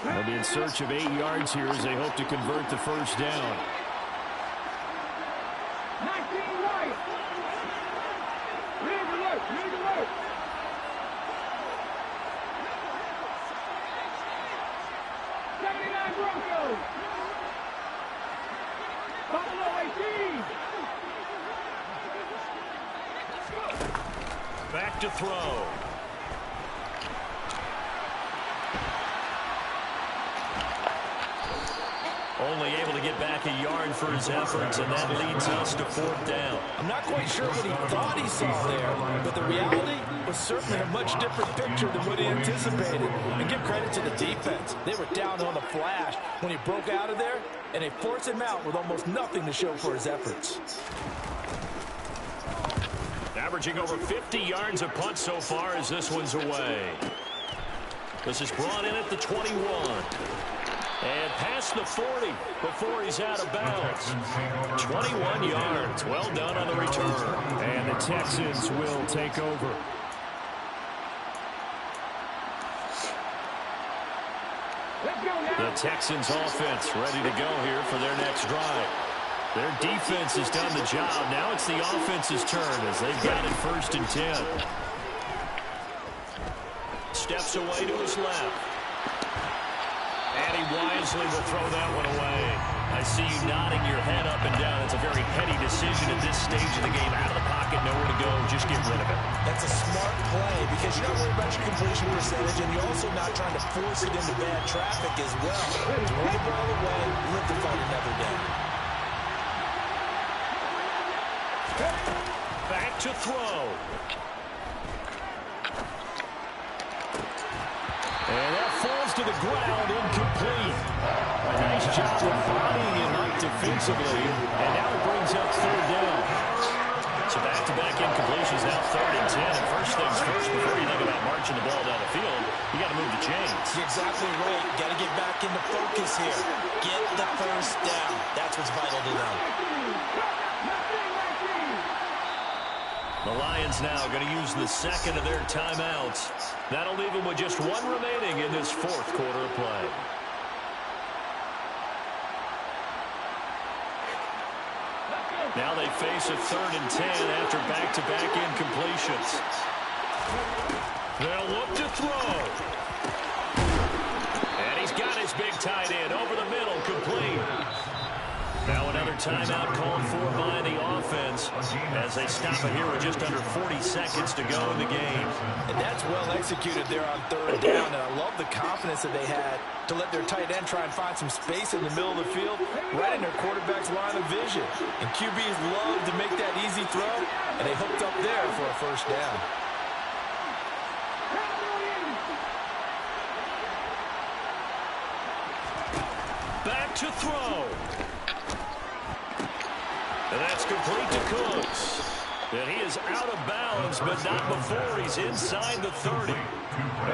They'll be in search of 8 yards here as they hope to convert the first down. 19 right. Lead alert. 79 Broncos. Buffalo 18. Back to throw. Only able to get back a yard for his efforts, and that leads us to 4th down. I'm not quite sure what he thought he saw there, but the reality was certainly a much different picture than what he anticipated. And give credit to the defense. They were down on the flash when he broke out of there, and they forced him out with almost nothing to show for his efforts. Averaging over 50 yards a punt so far as this one's away. This is brought in at the 21. And past the 40 before he's out of bounds. 21 yards. Well done on the return. And the Texans will take over. The Texans offense ready to go here for their next drive. Their defense has done the job. Now it's the offense's turn as they've got it 1st and 10. Steps away to his left. And he wisely will throw that one away. I see you nodding your head up and down. It's a very heady decision at this stage of the game. Out of the pocket, nowhere to go. Just get rid of it. That's a smart play because you're not worried about your completion percentage, and you're also not trying to force it into bad traffic as well. Throw the ball away, live to fight another day. Back to throw. And that falls to the ground, incomplete. A nice job of bodying him up defensively, and now it brings up 3rd down. So back-to-back incompletions, now 3rd and 10. And first things first, before you think about marching the ball down the field, you got to move the chains. You're exactly right. Got to get back into focus here. Get the first down. That's what's vital to them. The Lions now going to use the second of their timeouts. That'll leave them with just one remaining in this fourth quarter of play. Now they face a 3rd and 10 after back-to-back incompletions. They'll look to throw. And he's got his big tight end over the middle, complete. Now another timeout called for by the offense as they stop it here with just under 40 seconds to go in the game. And that's well executed there on 3rd down. And I love the confidence that they had to let their tight end try and find some space in the middle of the field, right in their quarterback's line of vision. And QBs love to make that easy throw, and they hooked up there for a 1st down. Back to throw. And that's complete to Cooks. And he is out of bounds, but not before he's inside the 30.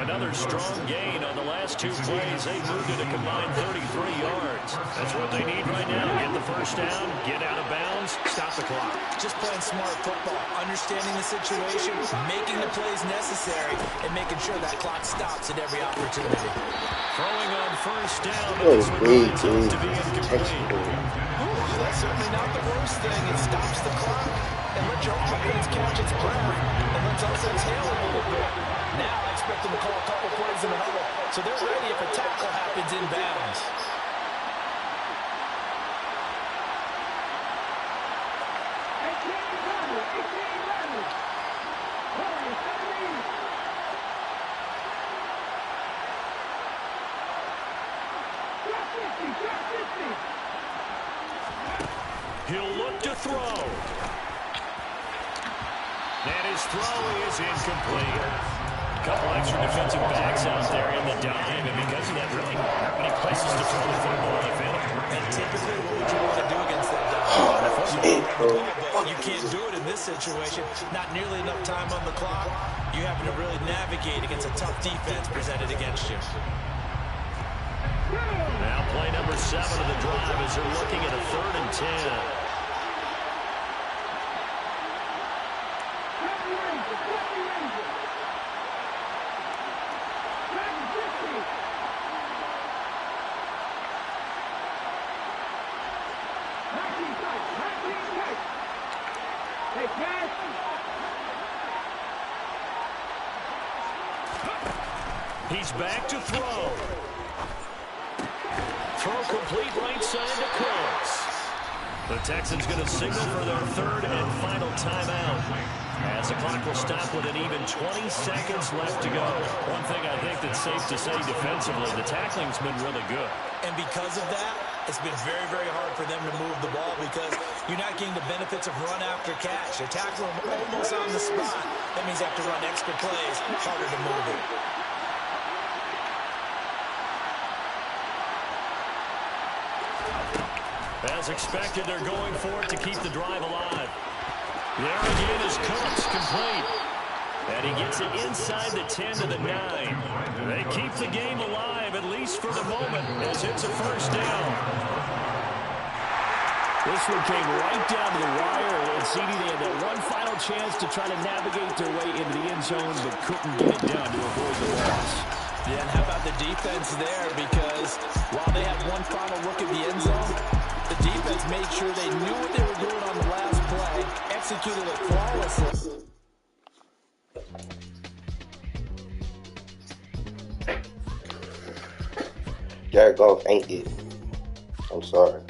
Another strong gain on the last 2 plays. They moved it a combined 33 yards. That's what they need right now. Get the 1st down, get out of bounds, stop the clock. Just playing smart football, understanding the situation, making the plays necessary, and making sure that clock stops at every opportunity. Throwing on 1st down. Oh, great, To be incomplete. That's certainly not the worst thing. It stops the clock and lets your offense catch its breath and lets us exhale a little bit. Now I expect them to call a couple plays in a huddle, so they're ready if a tackle happens in bounds. He'll look to throw. And his throw is incomplete. A couple extra defensive backs out there in the dime, and because of that, really not many places to throw the football on the field. And typically, what would you want to do against that dime? You can't do it in this situation. Not nearly enough time on the clock. You have to really navigate against a tough defense presented against you. Now play number 7 of the drive as they're looking at a 3rd and 10. He's back to throw. Throw complete right side to Cooks. The Texans going to signal for their 3rd and final timeout as the clock will stop with an even 20 seconds left to go. One thing I think that's safe to say defensively, the tackling's been really good. And because of that, it's been very, very hard for them to move the ball because you're not getting the benefits of run after catch. You're tackling them almost on the spot. That means you have to run extra plays, harder to move it. As expected, they're going for it to keep the drive alive. There again is Cooks, complete. And he gets it inside the 10 to the 9. They keep the game alive, at least for the moment, as it's a 1st down. This one came right down to the wire, and CD, they had that one final chance to try to navigate their way into the end zone, but couldn't get it done to avoid the loss. Yeah, and how about the defense there? Because while they had one final look at the end zone, the defense made sure they knew what they were doing on the last play, executed it flawlessly. Jared Goff ain't it. I'm sorry.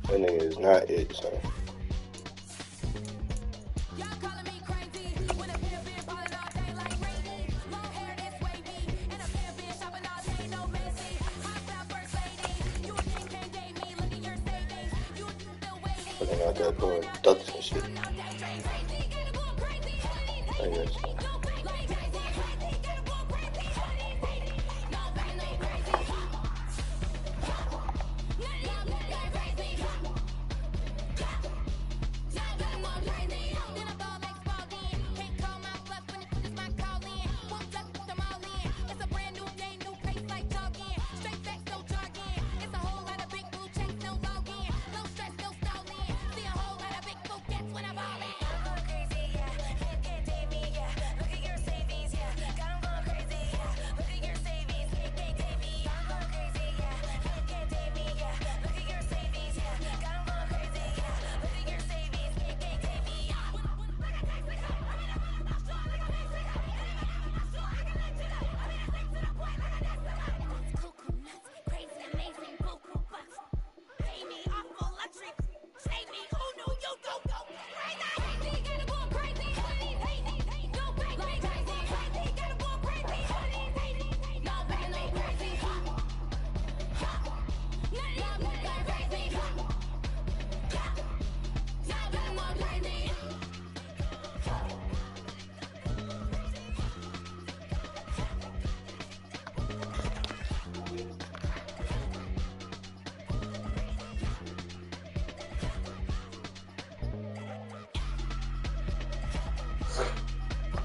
That nigga is not it, son. Fucking out there doing ducks and shit. I guess.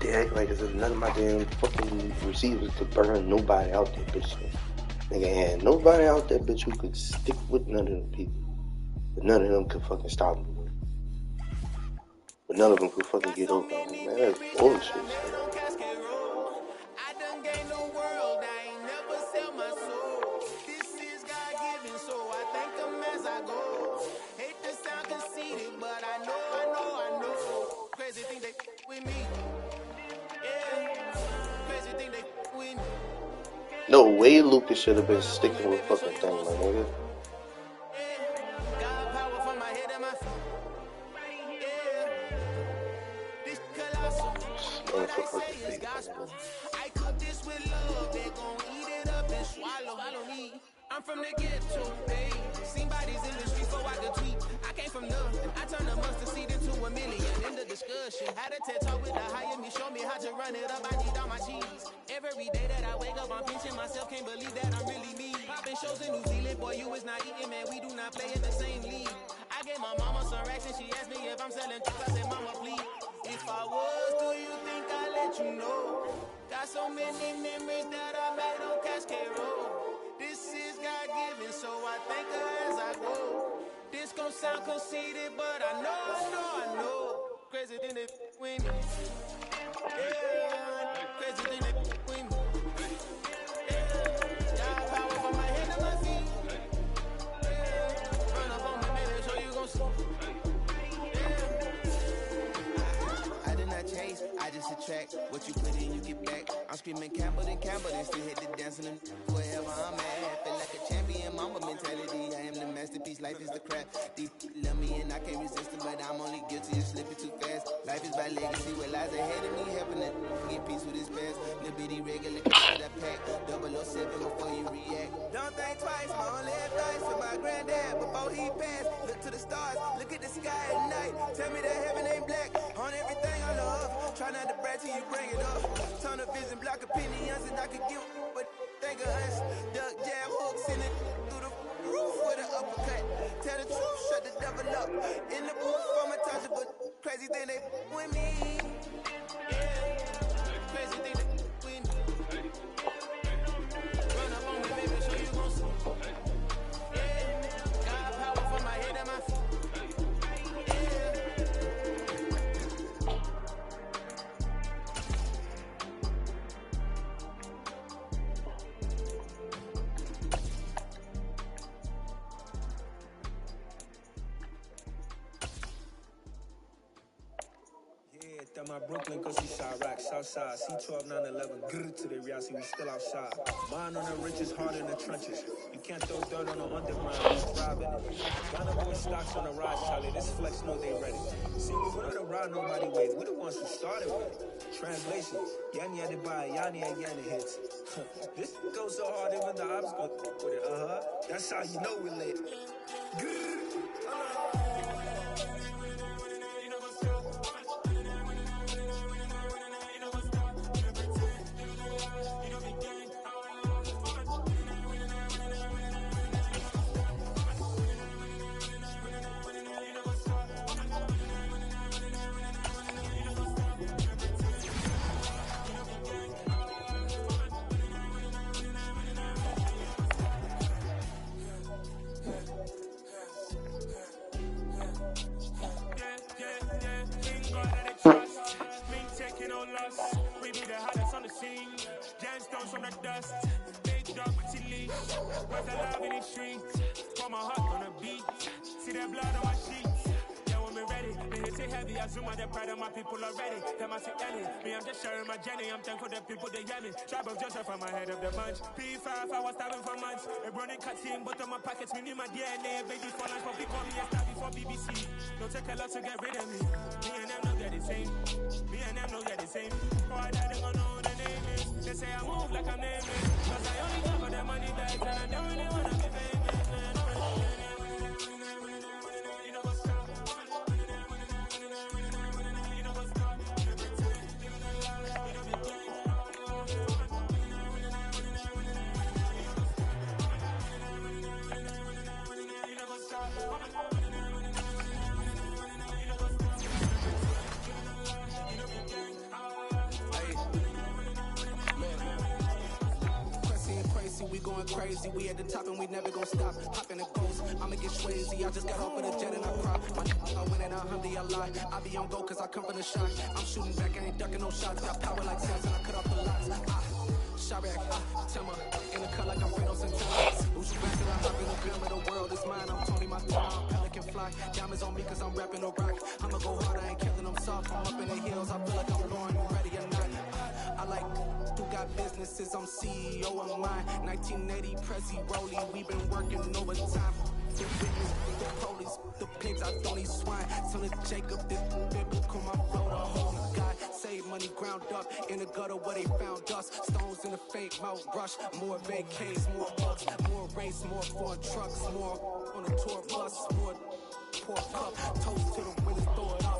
They act like it's none of my damn fucking receivers could burn nobody out there, bitch. Nigga had nobody out there, bitch, who could stick with none of them people. But none of them could fucking stop me. But none of them could fucking get over on me, man. That's bullshit. No way Lucas should have been sticking with fucking thing, my nigga. I cook this with love, they gon' eat it up and swallow. I'm from the ghetto, babe. Seen bodies in the street so I could tweet. I came from nothing. I turned a mustard seed into $1 million. In the discussion, had a TED talk with the higher me, show me how to run it up. I need all my cheese. Every day that I wake up, I'm pinching myself. Can't believe that I'm really me. Popping shows in New Zealand, boy, you is not eating, man. We do not play in the same league. I gave my mama some racks and she asked me if I'm selling drugs. I said, mama, please. If I was, do you think I'd let you know? Got so many memories that I made on Cascade Road. This is God-given, so I thank her as I go. This gon' sound conceited, but I know. Crazy than they with me. Yeah, crazy than they with me. Yeah, got power from my head to my feet. Yeah, run up on me, baby, so you gon' see. Chase, I just attract what you put in, you get back. I'm screaming Campbell, then still hit the dancing and wherever I'm at. Feel like a champion, mama mentality. I am the masterpiece, life is the crap. Deep love me and I can't resist it, but I'm only guilty of slipping too fast. Life is by legacy, what lies ahead of me, helping to get peace with his past. Little bitty regular, that pack. 007 before you react. Don't think twice, my only advice for my granddad before he passed. Look to the stars, look at the sky at night. Tell me that heaven ain't black on everything I love. Try not to brag till you bring it up. Turn of vision, block opinions, and I could give but think of us. Duck, jab, hooks in it through the roof with an uppercut. Tell the truth, shut the devil up. In the booth, I'm a toucher, but crazy thing they with me. Yeah, crazy thing they with me. Run up on me, baby, so you gon' see. Yeah, got power from my head and my feet. My Brooklyn, cause she shot rock, Southside, C12, 911, grrr to the reality, we still outside. Mine on the richest, hard in the trenches. You can't throw dirt on the underground, we thrive in it. Ghana boy stocks on the rise, Charlie, this flex know they ready. See, we don't ride nobody ways, we the ones who started with it. Translation, Yanni had to buy, Yanni and Yanni hits. This goes so hard, even the ops go with it, That's how you know we lit. Grrr. We be the hottest on the scene. Gemstones from the dust. Big dog with leash. Where's the love in the streets? Pour my heart on the beat. See that blood on my sheets. Yeah, when we ready, they hit it heavy. I zoom out the pride of my people already. Tell my sick Ellie. Me, I'm just sharing my journey. I'm thankful the people they hear me. Tribe of Joseph, I'm ahead of the bunch. P5, I was starving for months. A running cut in, but on my pockets, me need my DNA. Baby for lunch, but we call me a star before BBC. Don't take a lot to get rid of me. Me and them don't get the same. Me and them don't get the same. Boy, that they gonna know who the name is. They say I move like I'm nameless. Cause I only talk for the money bags and I don't really wanna be famous, man. You know what's up? You know what's up? going crazy. We at the top and we never gonna stop. Hopping the ghost, I'ma get crazy. I just got off of the jet and I prop. I win it, alhamdulillah. I be on go cause I come from the shot. I'm shooting back, I ain't ducking no shots. Got power like Samson, I cut off the lots. Shabak, Timmer, in the cut like I'm Fredo Santana. Who's you back to the hop in the film of the world? It's mine, I'm Tony Montana. Pelican fly, diamonds on me cause I'm rapping a rock. I'ma go hard, I ain't killing them soft. I'm up in the hills, I feel like I'm Lauren, you ready or not? I like who got businesses, I'm CEO of mine. 1980 Prezi Rollie, we been working overtime. The witness, the police, the pigs, I don't eat swine. Son of Jacob, this biblical, my flow, the holy God. Save money ground up in the gutter where they found us. Stones in the fake mouth rush. More vacays, more bucks, more race, more foreign trucks, more on a tour bus, more pour cup. Toast to the winners, throw it up.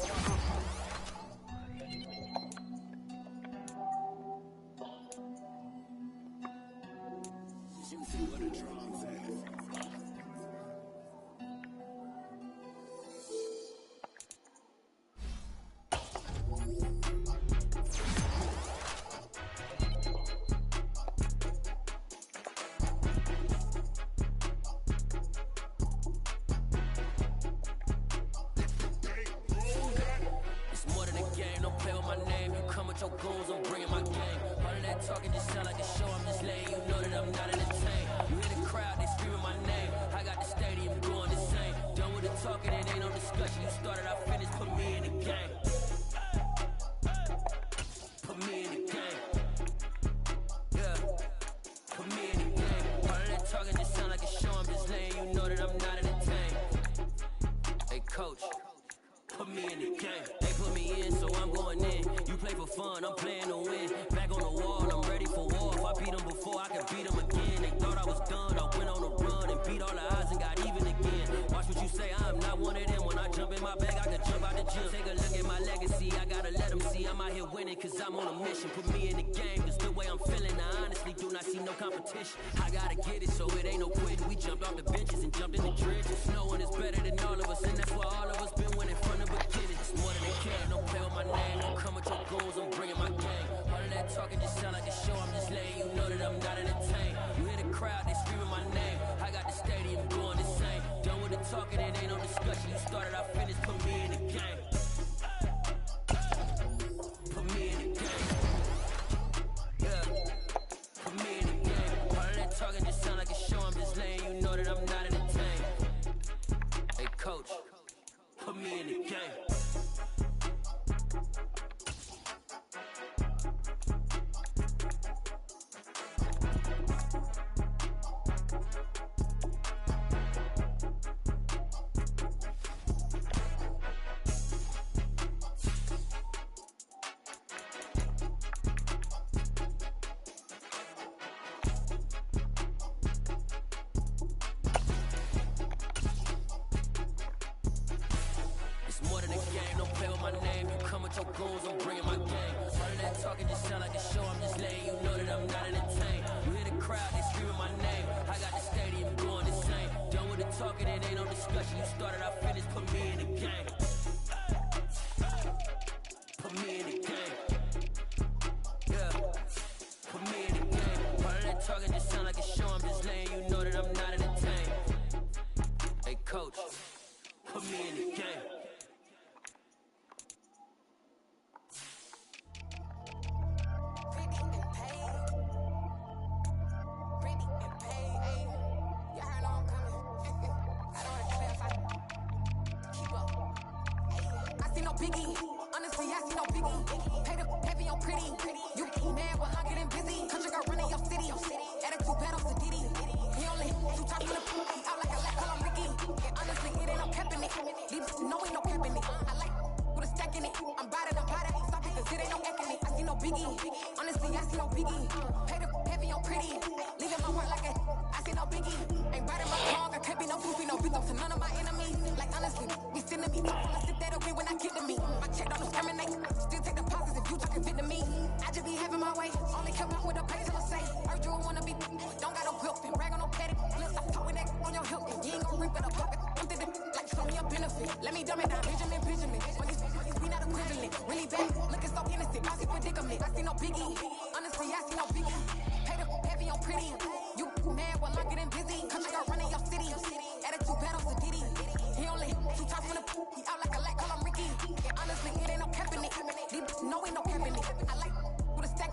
I gotta get it, so it ain't no quitting. We jumped off the benches and jumped in the trenches. No one is better than all of us, and that's why all of us been winning from the beginning. It's more than a can, don't play with my name. Don't come with your goons, I'm bringing my gang. All of that talking just sound like a show, I'm just laying. You know that I'm not entertained. You hear the crowd, they screaming my name. I got the stadium going the same. Done with the talking, it ain't no discussion. You started, I finished, put me in the game. Put me in the game. Yeah. Put me in the game. All of that talking just sound like a show, I'm just laying. You know that I'm not entertained. Hey, coach, put me in the game.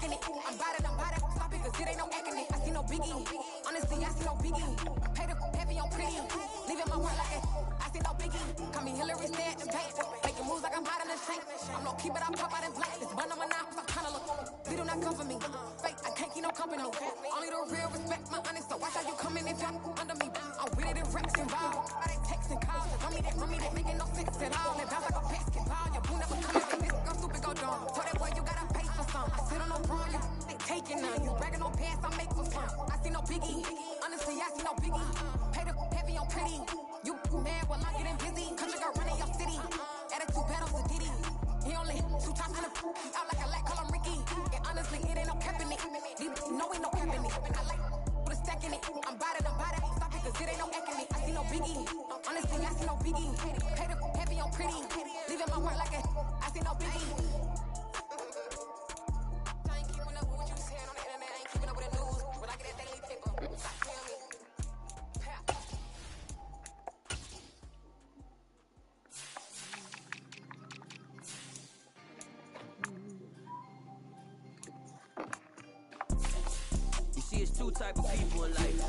stacking it. I'm bout it, stop it, cause it ain't no acting it. I see no biggie, honestly, I see no biggie. Pay the heavy on pretty, leaving my work like it. I see no biggie, call me Hillary, stay at the bank. Making moves like I'm hot in the shank. I'm low key, but I pop out in black. This bun on my knife, I'm kinda look. They do not come for me, fake, I can't keep no company. Only the real respect my honest, so watch how you come in if you're under me. I'm with it in racks involved. I didn't text and call. Run me that, making no sense at all. That bounce like a basketball. Your boo never come in this, go stupid, go dumb. Told that boy you gotta pay for some. I sit on no throne, you ain't taking none. You bragging on pants, I make for fun. I see no biggie, honestly, I see no biggie. Pay the heavy on pretty. You mad while I'm getting busy. Country girl running your city. Attitude battles to Diddy. He only 2 times in the out like a lack, call him Ricky. And honestly, it ain't no cap in it. No, ain't no cap in it. I like put a stack in it. I'm bout it, stop it, cause it ain't no acting it. I see no biggie, honestly, I see no biggie. Pay the heavy on pretty, leaving my work like it. I see no biggie. I ain't keeping up with what you saying on the internet. I ain't keeping up with the news. When I get that daily paper, feel me? It's 2 type of people in life.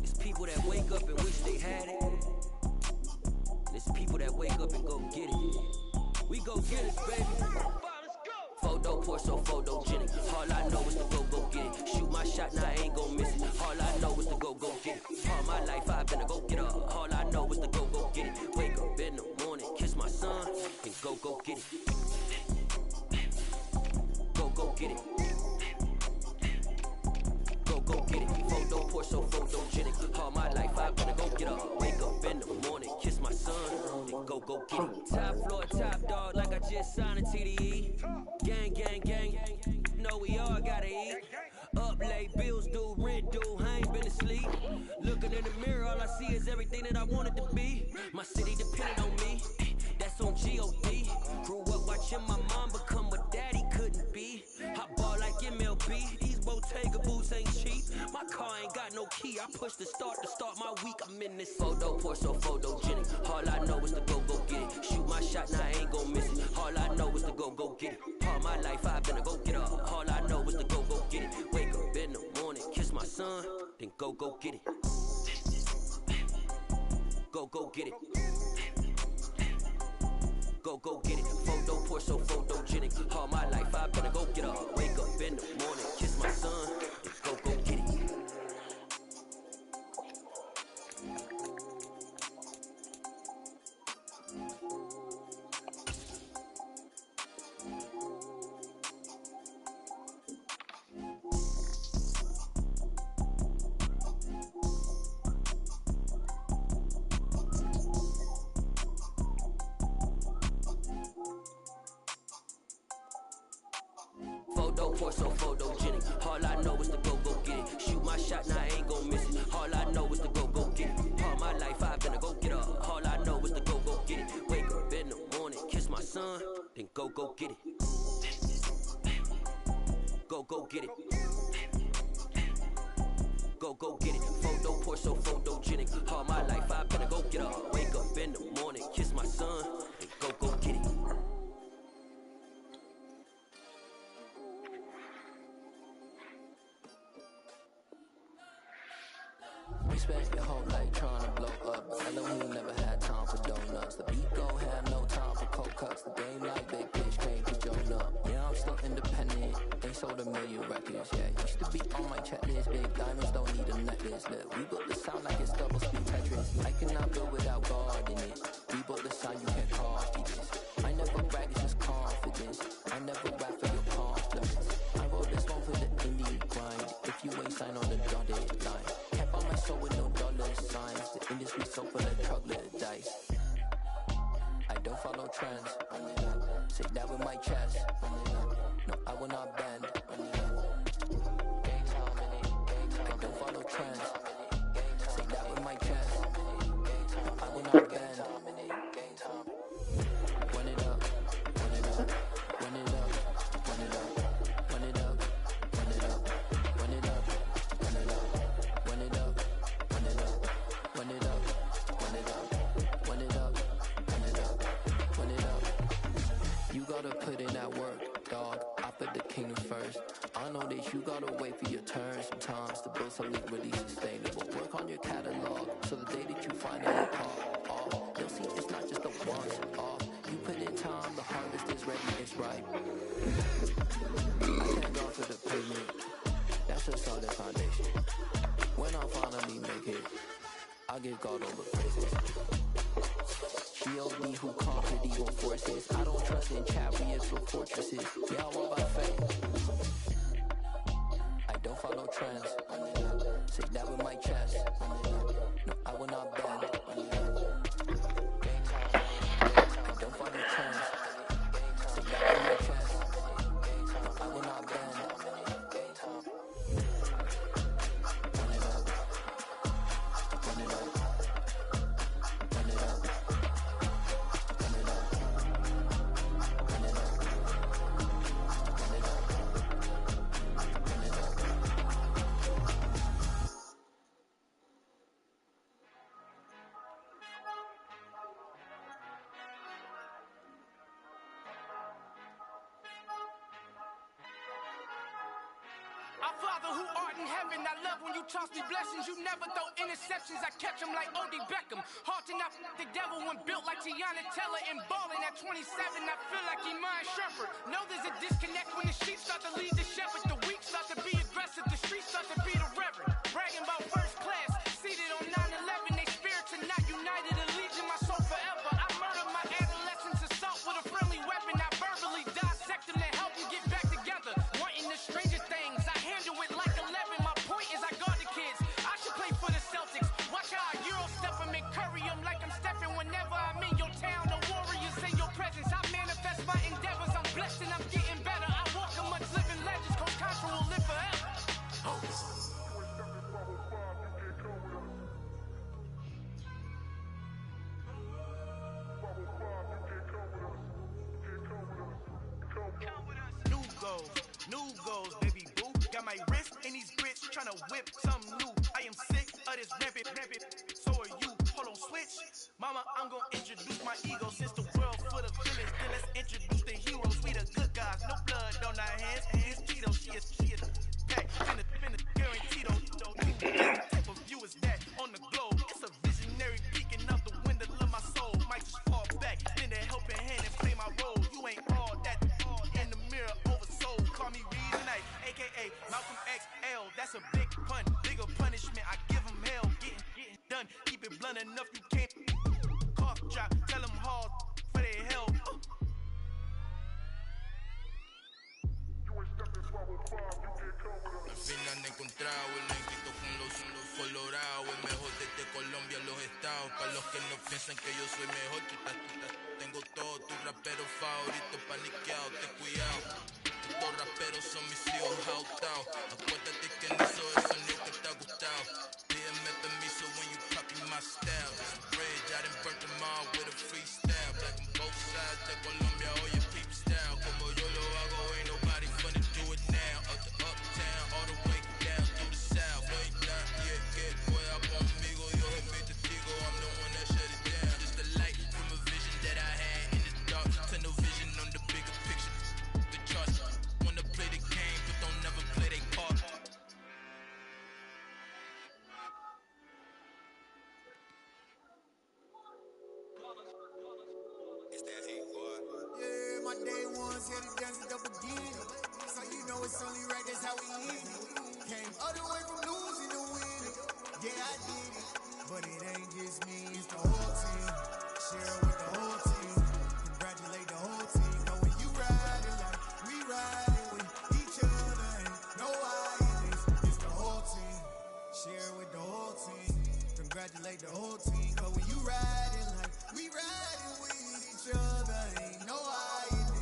It's people that wake up and wish they had it. And it's people that wake up and go get it. We go get it, baby. Photo pour so photogenic. All I know is to go get it. Shoot my shot, now I ain't gon' miss it. All I know is to go get it. All my life I've been a go get up. All I know is to go get it. Wake up in the morning, kiss my son, and go get it. Go get it. Go get it. Photo pour so photogenic. All my life I better go get up. Wake up in the morning, kiss my son, then go get it. Top floor, top dog, like I just signed a TDE. Gang, know we all gotta eat. Up late, bills due, rent due, I ain't been asleep. Looking in the mirror, all I see is everything that I wanted to be. My city depended on me, that's on G.O.D. Grew up watching my mom become what daddy couldn't be. I ball like MLB, these Bottega boots ain't cheap. My car ain't got no key, I push the start to start my week. I'm in this photo pour so photogenic. All I know is to go get it. Shoot my shot, now I ain't gon' miss it. All I know is to go get it. All my life I've been a go get up. All I know is to go get it. Wake up in the morning, kiss my son, then go get it. Go get it. Go get it. Photo pour so photogenic. All my life I've been a go get up. Wake up in the morning, kiss my son, then go get it. Photo pour so photogenic. All I know is to go get it. Shoot my shot, now I ain't gon' miss it. All I know is to go get it. All my life I've been a go get up. All I know is to go get it. Wake up in the morning, kiss my son, then go get it. Go get it. Go get it. Photo pour so photogenic. All my life I've been a go get up. Wake up in the morning, kiss my son, then go get it. We spent your whole life trying to blow up. Elohim never had time for donuts. The beat gon' have no time for cold cuts. The game like big pitch came to join up. Yeah, I'm still independent. They sold 1 million records. Yeah, used to be on my checklist. Big diamonds don't need a necklace. Look, we built the sound like it's double speed Tetris. I cannot build without God in it. We built the sound, you can't copy this. I never brag, it's just confidence. I never rap for your compliments. I wrote this one for the indie grind. If you ain't signed on the dotted line. So with no dollar signs, the industry so full of troglodytes. I don't follow trends. Say that with my chest. No, I will not bend. I don't follow trends. Say that with my chest. No, I will not bend. Run it up, run it up, run it up, run it up, run it up, run it up, run it up, run it up, run it up. Run it up, run it up, run it up, run it up, run it up, run it up. You gotta put in that work, dog. I put the know that you gotta wait for your turn sometimes to build something really sustainable. Work on your catalog, so the day that you finally pop off, you'll see it's not just a once off. You put in time, the harvest is ready, it's ripe. I thank God for the payment, that's a solid foundation. When I finally make it, I give God all the praises. Shield me who conquered evil forces. I don't trust in chariots or fortresses. Yeah, I walk by faith. I don't follow trends. Say that with my chest. No, I will not bend. I don't follow trends. Say that with my chest. No, I will not bend. Run it up. Run it up. Run it up. Run it up. Run it up. Run it up. Run it up. Our Father who art in heaven, I love when you toss me blessings. You never throw interceptions, I catch them like Odie Beckham. Halting out the devil when built like Tiana Teller and balling at 27. I feel like Iman Shumpert. Know there's a disconnect when the sheep start to lead the shepherd. The weak start to be aggressive, the streets start to be the reverend. Bragging about first class, seated on 9/11. They spirits are not united, a legion, my soul forever. I murder my adolescence, assault with a friendly weapon. I verbally dissect them to help them get back together. Wanting the stranger things, I handle it like 11. My point is I guard the kids. I should play for the Celtics. Watch how I Euro step them and curry them like I'm stepping. Whenever I'm in your town, the warriors in your presence. I manifest my endeavors. I'm blessed and I'm getting better. I walk amongst living legends. Coach Contra will live forever. New goals, baby boo. Got my wrist in these grits, tryna whip something new. I am sick of this rampant. So are you. Hold on, switch. Mama, I'm gonna introduce my ego. Since the world full of villains, then let's introduce the heroes. We the good guys, no blood on our hands. Hands Tito, she is back. Finna guaranteed. What type of view is that on the globe? It's a visionary peeking out the window of my soul. Might just fall back, lend a helping hand and play my role. You ain't all that. In the mirror, oversold. Call me Reason Knight, aka Malcolm XL. That's a big pun, bigger punishment. I give him hell, getting done. Keep it blunt enough, you can't. Cough drop, tell them hard for their hell. Al final he encontrado el éxito con los colorados. El mejor desde Colombia a los estados. Para los que no piensan que yo soy mejor, tengo todo tu rapero favorito paniqueado, ten cuidado. Estos raperos son mis hijos jautados. Acuérdate que no soy el sonido que te ha gustado. Pídeme permiso when you copy my style. This bridge, I done burnt them all with a freestyle. Black on both sides de Colombia, oye peep style. Como yo lo hago, ain't nobody finna do it now. Up to uptown, all the way down through the south. Ain't not yet, get pueda conmigo. Yo es mi testigo, I'm the one that shut it down. Just the light from a vision that I had in the dark. Tunnel vision on the bigger picture. The charts wanna play the game, but don't never play their part. Yeah, my day ones here to dance at the beginning. So you know it's only right, that's how we hit it. Came all the way from losing to winning. Yeah, I did it. But it ain't just me, it's the whole team. Share with the whole team. Congratulate the whole team. Know when you riding like we riding with each other. Ain't no hiding. It's the whole team. Share with the whole team. Congratulate the whole team. Know when you riding like we riding with each other. Ain't no hiding.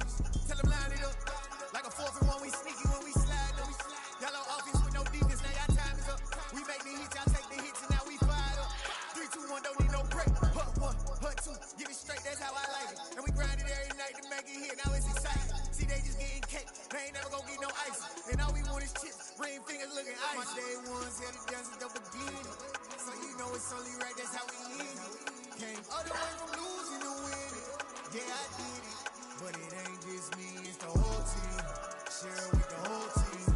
Tell them line it up. Like a 4-1, we sneaky when we slide them. Yellow offense with no defense, now y'all time is up. We make the hits, y'all take the hits, and now we fired up. 3, 2, 1, don't need no break. Hut 1, hut 2, give it straight, that's how I like it. And we grind it every night to make it hit, now it's exciting. See, they just getting cake, they ain't never gonna get no ice. And all we want is chips, ring fingers looking ice. My day ones here to dance at the beginning. So you know it's only right, that's how we live it. Came all the way from losing to winning. Yeah, I did it. But it ain't just me, it's the whole team. Share with the whole team.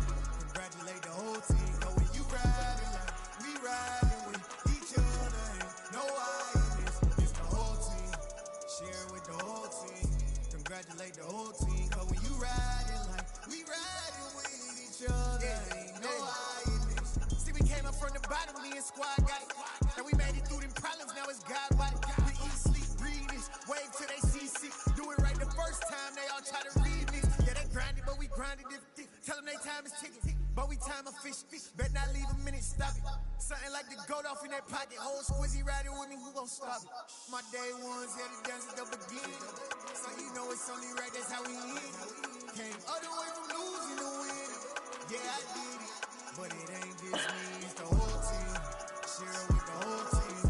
squad got it. And we made it through them problems, now it's God body. We eat, sleep, breathe this, wave till they see sick. Do it right the first time, they all try to read this. Yeah, they grinded, but we grinded different. Tell them they time is ticking, but we time a fish. Bet not leave a minute, stop it. Something like the goat off in that pocket. Whole squizzy riding with me, who gon' stop it? My day ones here to dance at the beginning. So you know it's only right, that's how we end. Came all the way from losing to winning. Yeah, I did it, but it ain't just me, it's the whole team. Share it with the whole team.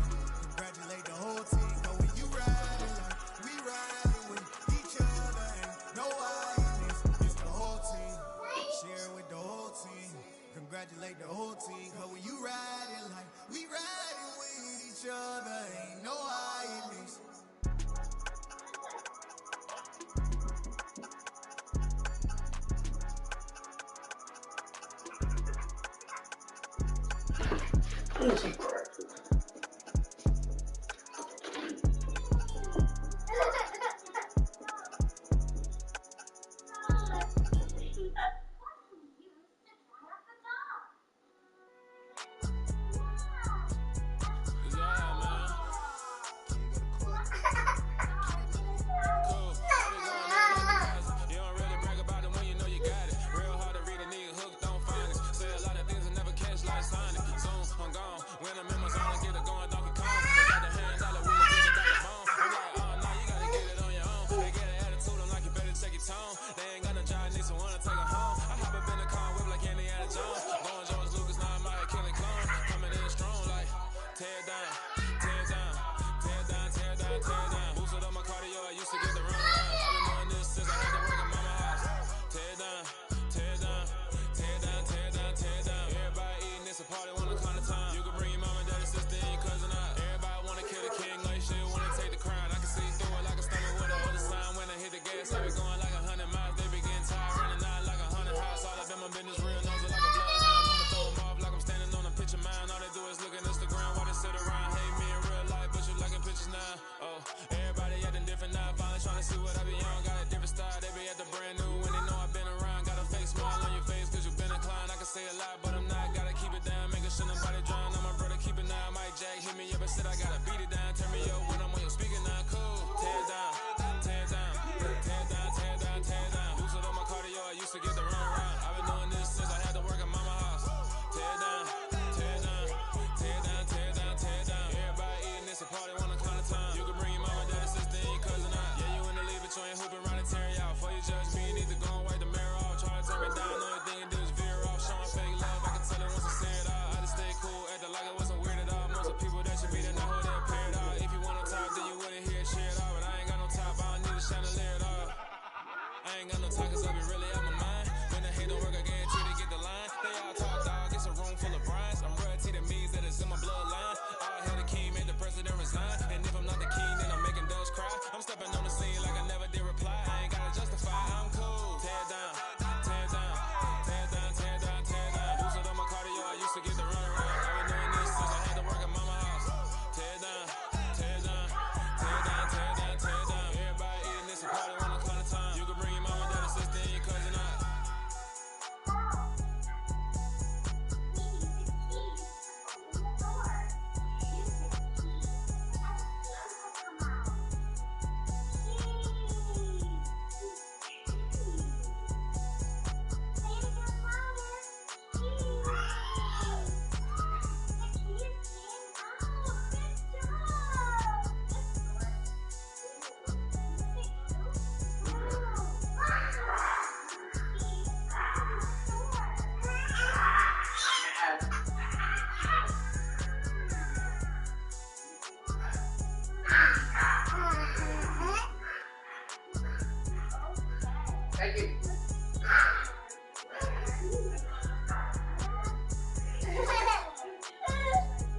Congratulate the whole team. But when you riding like we riding with each other, ain't no I in this. It's the whole team. Share it with the whole team. Congratulate the whole team. But when you riding like we riding with each other, ain't no I in this.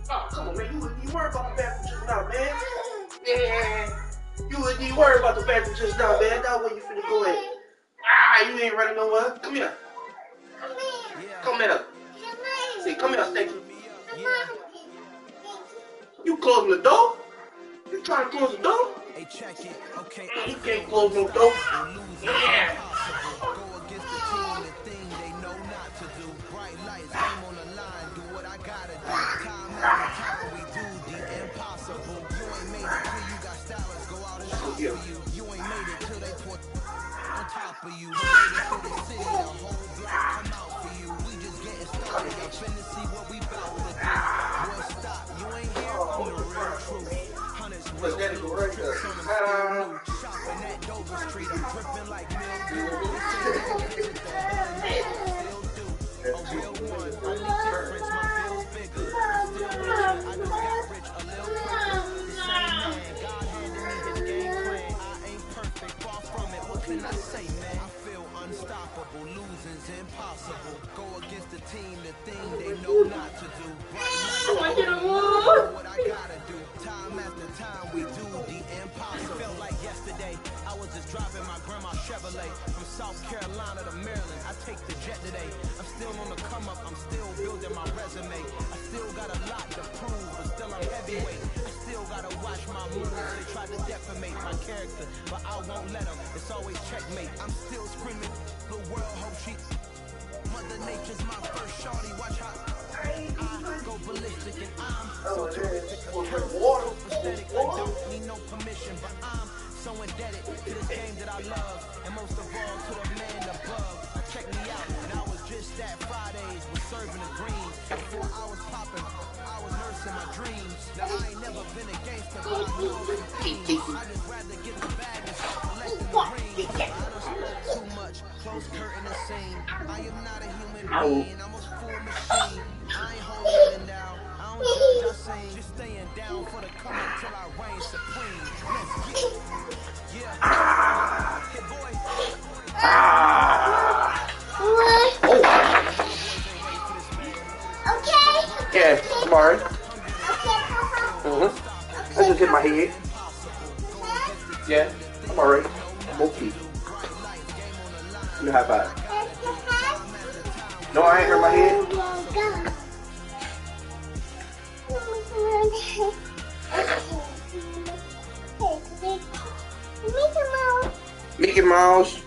Oh, come on, man. You wouldn't even worry about the bathroom just now, man. Yeah. You wouldn't even worry about the bathroom just now, man. Now where you finna go at? Ah, you ain't running nowhere. Come here. Come here. See, come here, Stinky. You closing the door? You trying to close the door? Hey, check it. Okay. You can't close no door. Yeah. Go against the team, the thing they know not to do. Bright lights, game on the line, do what I gotta do. Time We do the impossible. You ain't made it till you got stylists go out and shop for you. You ain't made it till they put on top of you. Waiting for the city, the whole block come out for you. We just getting started. I'm finna see what we bout to do. Boy, stop. You ain't here. I'm the real truth. Hundreds real blue. Strips on them still new. Shopping at Dover Street. I'm dripping like mildew. This ain't the hood, still do. A real one. Only difference, my bill's bigger. Still richer. I just got rich a little quicker. The same man. God handed me his game plan. I ain't perfect. Far from it. What can I say, man? I feel unstoppable. Losing's impossible. Go against the team, the thing they know not to do. Right now, what I gotta do. Time after time, we do the impossible. It felt like yesterday. I was just driving my grandma's Chevrolet from South Carolina to Maryland. I take the jet today. I'm still on the come up. I'm still building my resume. I still got a lot to prove, but still I'm heavyweight. I still gotta watch my moves. They try to defamate my character, but I won't let them. It's always checkmate. I'm still screaming. The world hope she. Mother Nature's my first shorty. Watch how I go ballistic and I'm so terrific. So pathetic. I don't need no permission, but I'm so indebted to this game that I love, and most of all to the man above. Check me out, and I was just at Fridays with serving the green. Before I was popping, I was nursing my dreams. Now I ain't never been a gangster, but I know some things. I just rather get the bag and start collecting the rings. I done spoke too much, close curtain and scene. I am not a human being, I'm a full machine. I ain't holding down, I don't judge, I sing. Just staying down for the come up till I reign supreme. Let's get it. Yeah. Hey boy. Okay. Yeah, I'm alright. I just hit my head. Yeah, I'm alright. I'm okay. You high five. No, I ain't hurt my head. Mickey Mouse.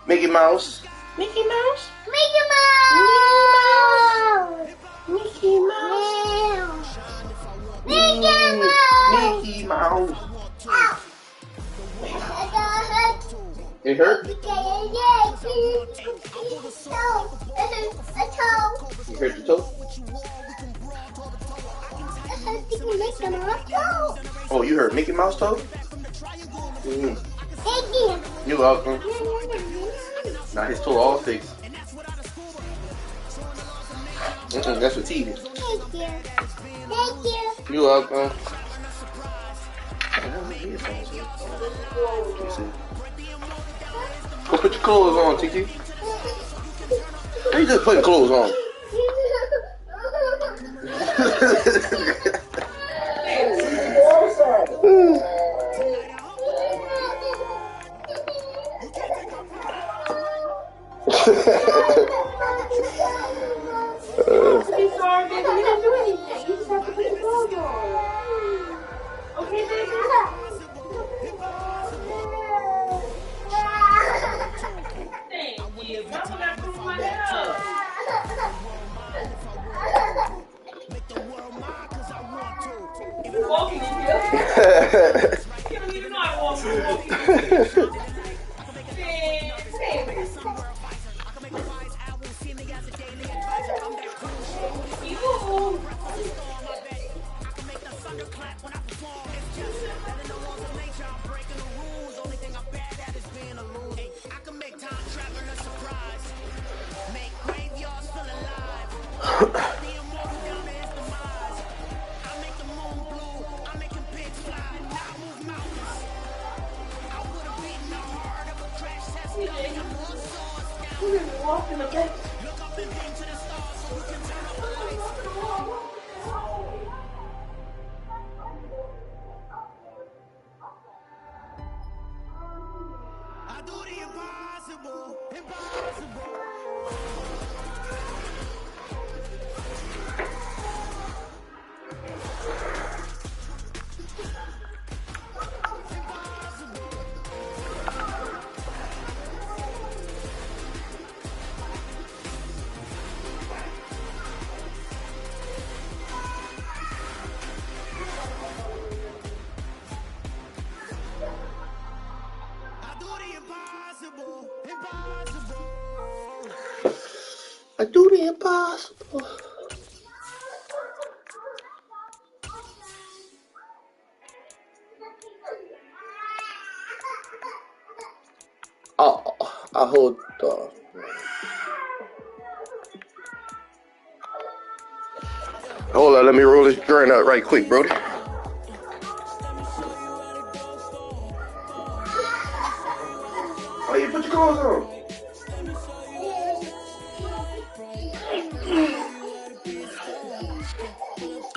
Mickey Mouse. Mickey Mouse. Mickey Mouse. Mickey Mouse. Mickey Mouse. It hurt? You hurt your toe? Oh, you hurt Mickey Mouse toe? You're welcome. Now his toe all fixed. That's what he did. Thank you. You're welcome. Go put your clothes on, TT. How you just putting clothes on? sorry, baby. You didn't do anything. You just have to put your clothes on. Okay, baby? Thank you. That's what I put my head up. You walking in here? You don't even know I walk in here. I do the impossible. Oh, I hold on. Hold on, let me roll this joint out right quick, Brody. Oh, you put your clothes on.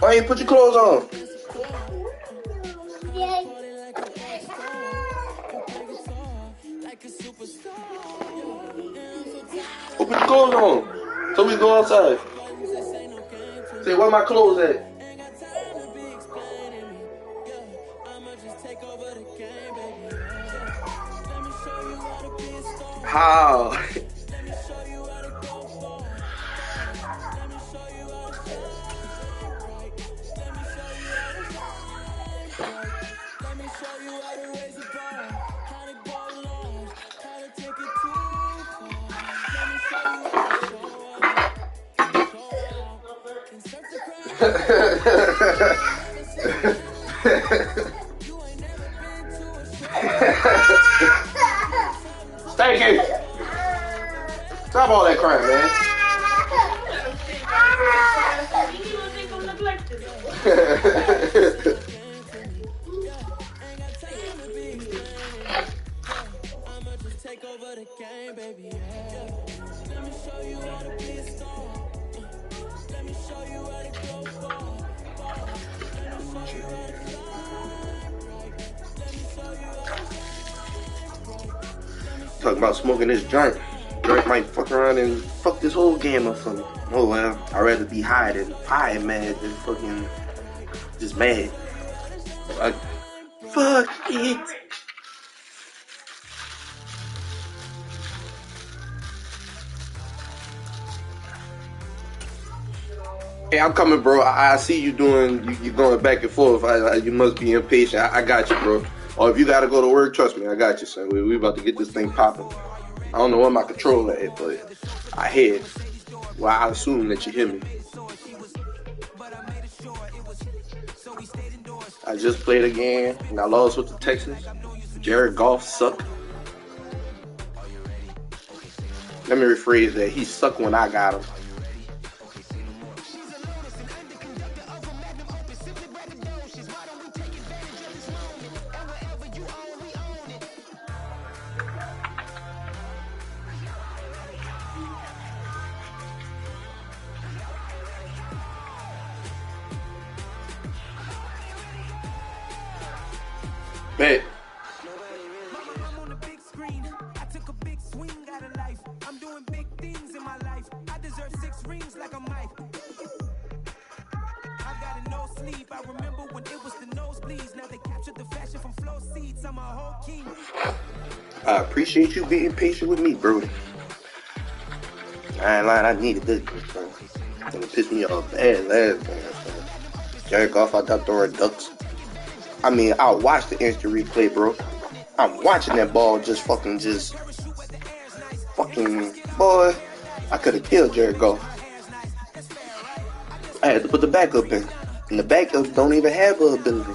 Why you put your clothes on? Put your clothes on. So we go outside. Say, where my clothes at? How? Stanky! Stop all that crying, man. Talking about smoking this joint. Joint might fuck around and fuck this whole game up for me. Oh well, I'd rather be high and mad than fucking just mad. Like, fuck it. Hey, I'm coming, bro. I see you doing, you're going back and forth. You must be impatient. I got you, bro. Or if you gotta go to work, trust me, I got you, son. We about to get this thing popping. I don't know where my controller at, but I hear it. Well, I assume that you hear me. I just played again, and I lost with the Texans. Jared Goff sucked. Let me rephrase that. He sucked when I got him. Bet. I'm on the big screen. I took a big swing out of life. I'm doing big things in my life. I deserve 6 rings like a Mike. I got a no sleep. I remember when it was the nosebleeds. Now they captured the fashion from flow seats. I'm a whole king. I appreciate you being patient with me, bro. I ain't lying, I needed this, bro. It pissed me off bad last time. Jared Goff out there throwing ducks. I mean, I watched the instant replay, bro. I'm watching that ball fucking, boy. I could have killed Jared Goff. I had to put the backup in. And the backups don't even have a ability.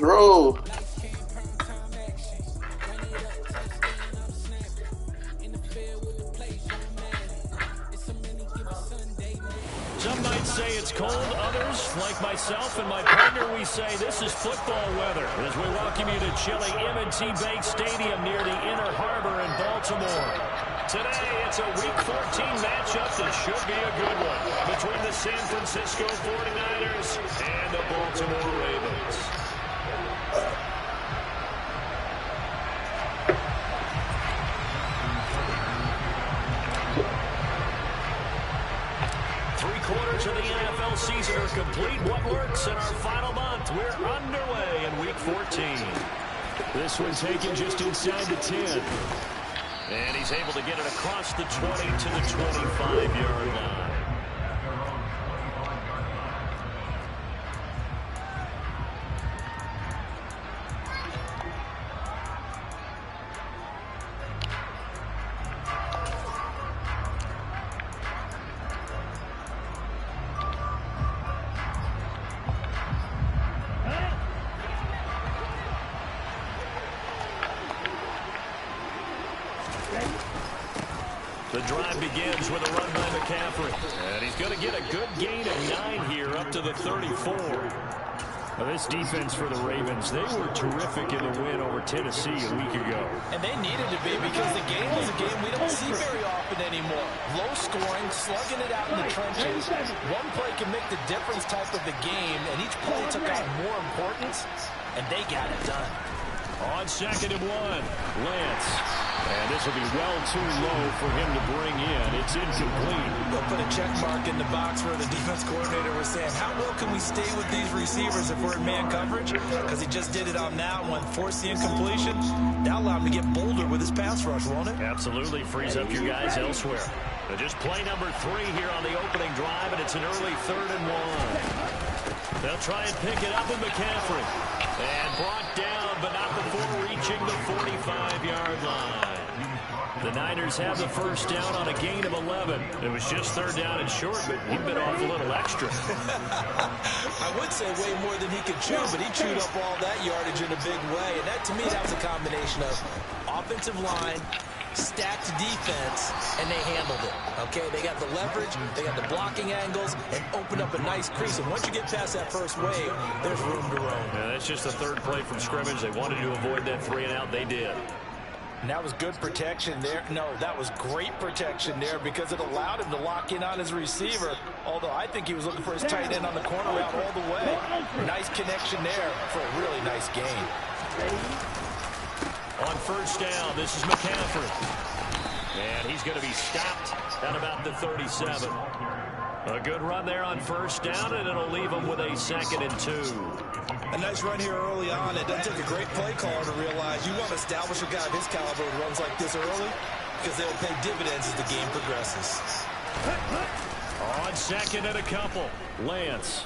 Let's roll. Some might say it's cold. Others, like myself and my partner, we say this is football weather as we welcome you to chilly M&T Bank Stadium near the Inner Harbor in Baltimore. Today, it's a Week 14 matchup that should be a good one between the San Francisco 49ers and the Baltimore Ravens. Three-quarters of the NFL season are complete. What works in our final month? We're underway in Week 14. This one taken just inside the 10. And he's able to get it across the 20 to the 25-yard line. The drive begins with a run by McCaffrey. And he's going to get a good gain of 9 here up to the 34. Now this defense for the Ravens, they were terrific in the win over Tennessee a week ago. And they needed to be because the game was a game we don't see very often anymore. Low scoring, slugging it out in the trenches. One play can make the difference type of the game, and each play took on more importance, and they got it done. On 2nd and 1, Lance. And this will be well too low for him to bring in. It's incomplete. They'll put a check mark in the box where the defense coordinator was saying, how well can we stay with these receivers if we're in man coverage? Because he just did it on that one, forced the incompletion. That'll allow him to get bolder with his pass rush, won't it? Absolutely. Frees up your guys elsewhere. So just play number 3 here on the opening drive, and it's an early 3rd and 1. They'll try and pick it up with McCaffrey. And brought down, but not before reaching the 45-yard line. The Niners have the first down on a gain of 11. It was just 3rd down and short, but he bit off a little extra. I would say way more than he could chew, but he chewed up all that yardage in a big way. And that, to me, that was a combination of offensive line, stacked defense, and they handled it. Okay, they got the leverage, they got the blocking angles, and opened up a nice crease. And once you get past that first wave, there's room to roam. Yeah, that's just the 3rd play from scrimmage. They wanted to avoid that 3 and out. They did. And that was good protection there. No, that was great protection there because it allowed him to lock in on his receiver. Although I think he was looking for his tight end on the corner route all the way. Nice connection there for a really nice gain. On 1st down, this is McCaffrey. And he's going to be stopped at about the 37. A good run there on 1st down, and it'll leave him with a 2nd and 2. A nice run here early on. It doesn't take a great play caller to realize you want to establish a guy of his caliber who runs like this early because they'll pay dividends as the game progresses. On 2nd and a couple, Lance.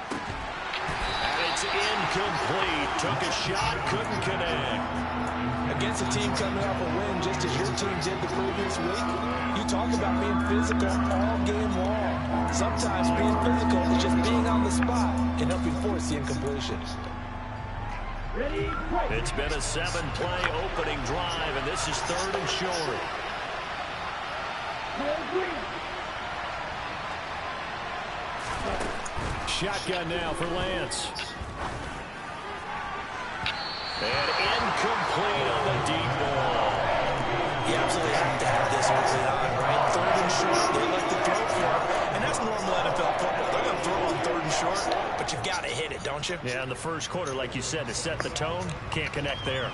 And it's incomplete. Took a shot, couldn't connect. Against a team coming off a win just as your team did the previous week, you talk about being physical all game long. Sometimes being physical is just being on the spot can help you force the incompletion. It's been a 7-play opening drive, and this is 3rd and short. Shotgun now for Lance. And incomplete on the deep ball. You absolutely have to have this early on, right? 3rd and short, they like to throw for it. And that's normal NFL football. They're going to throw on 3rd and short, but you've got to hit it, don't you? Yeah, in the 1st quarter, like you said, to set the tone, can't connect there.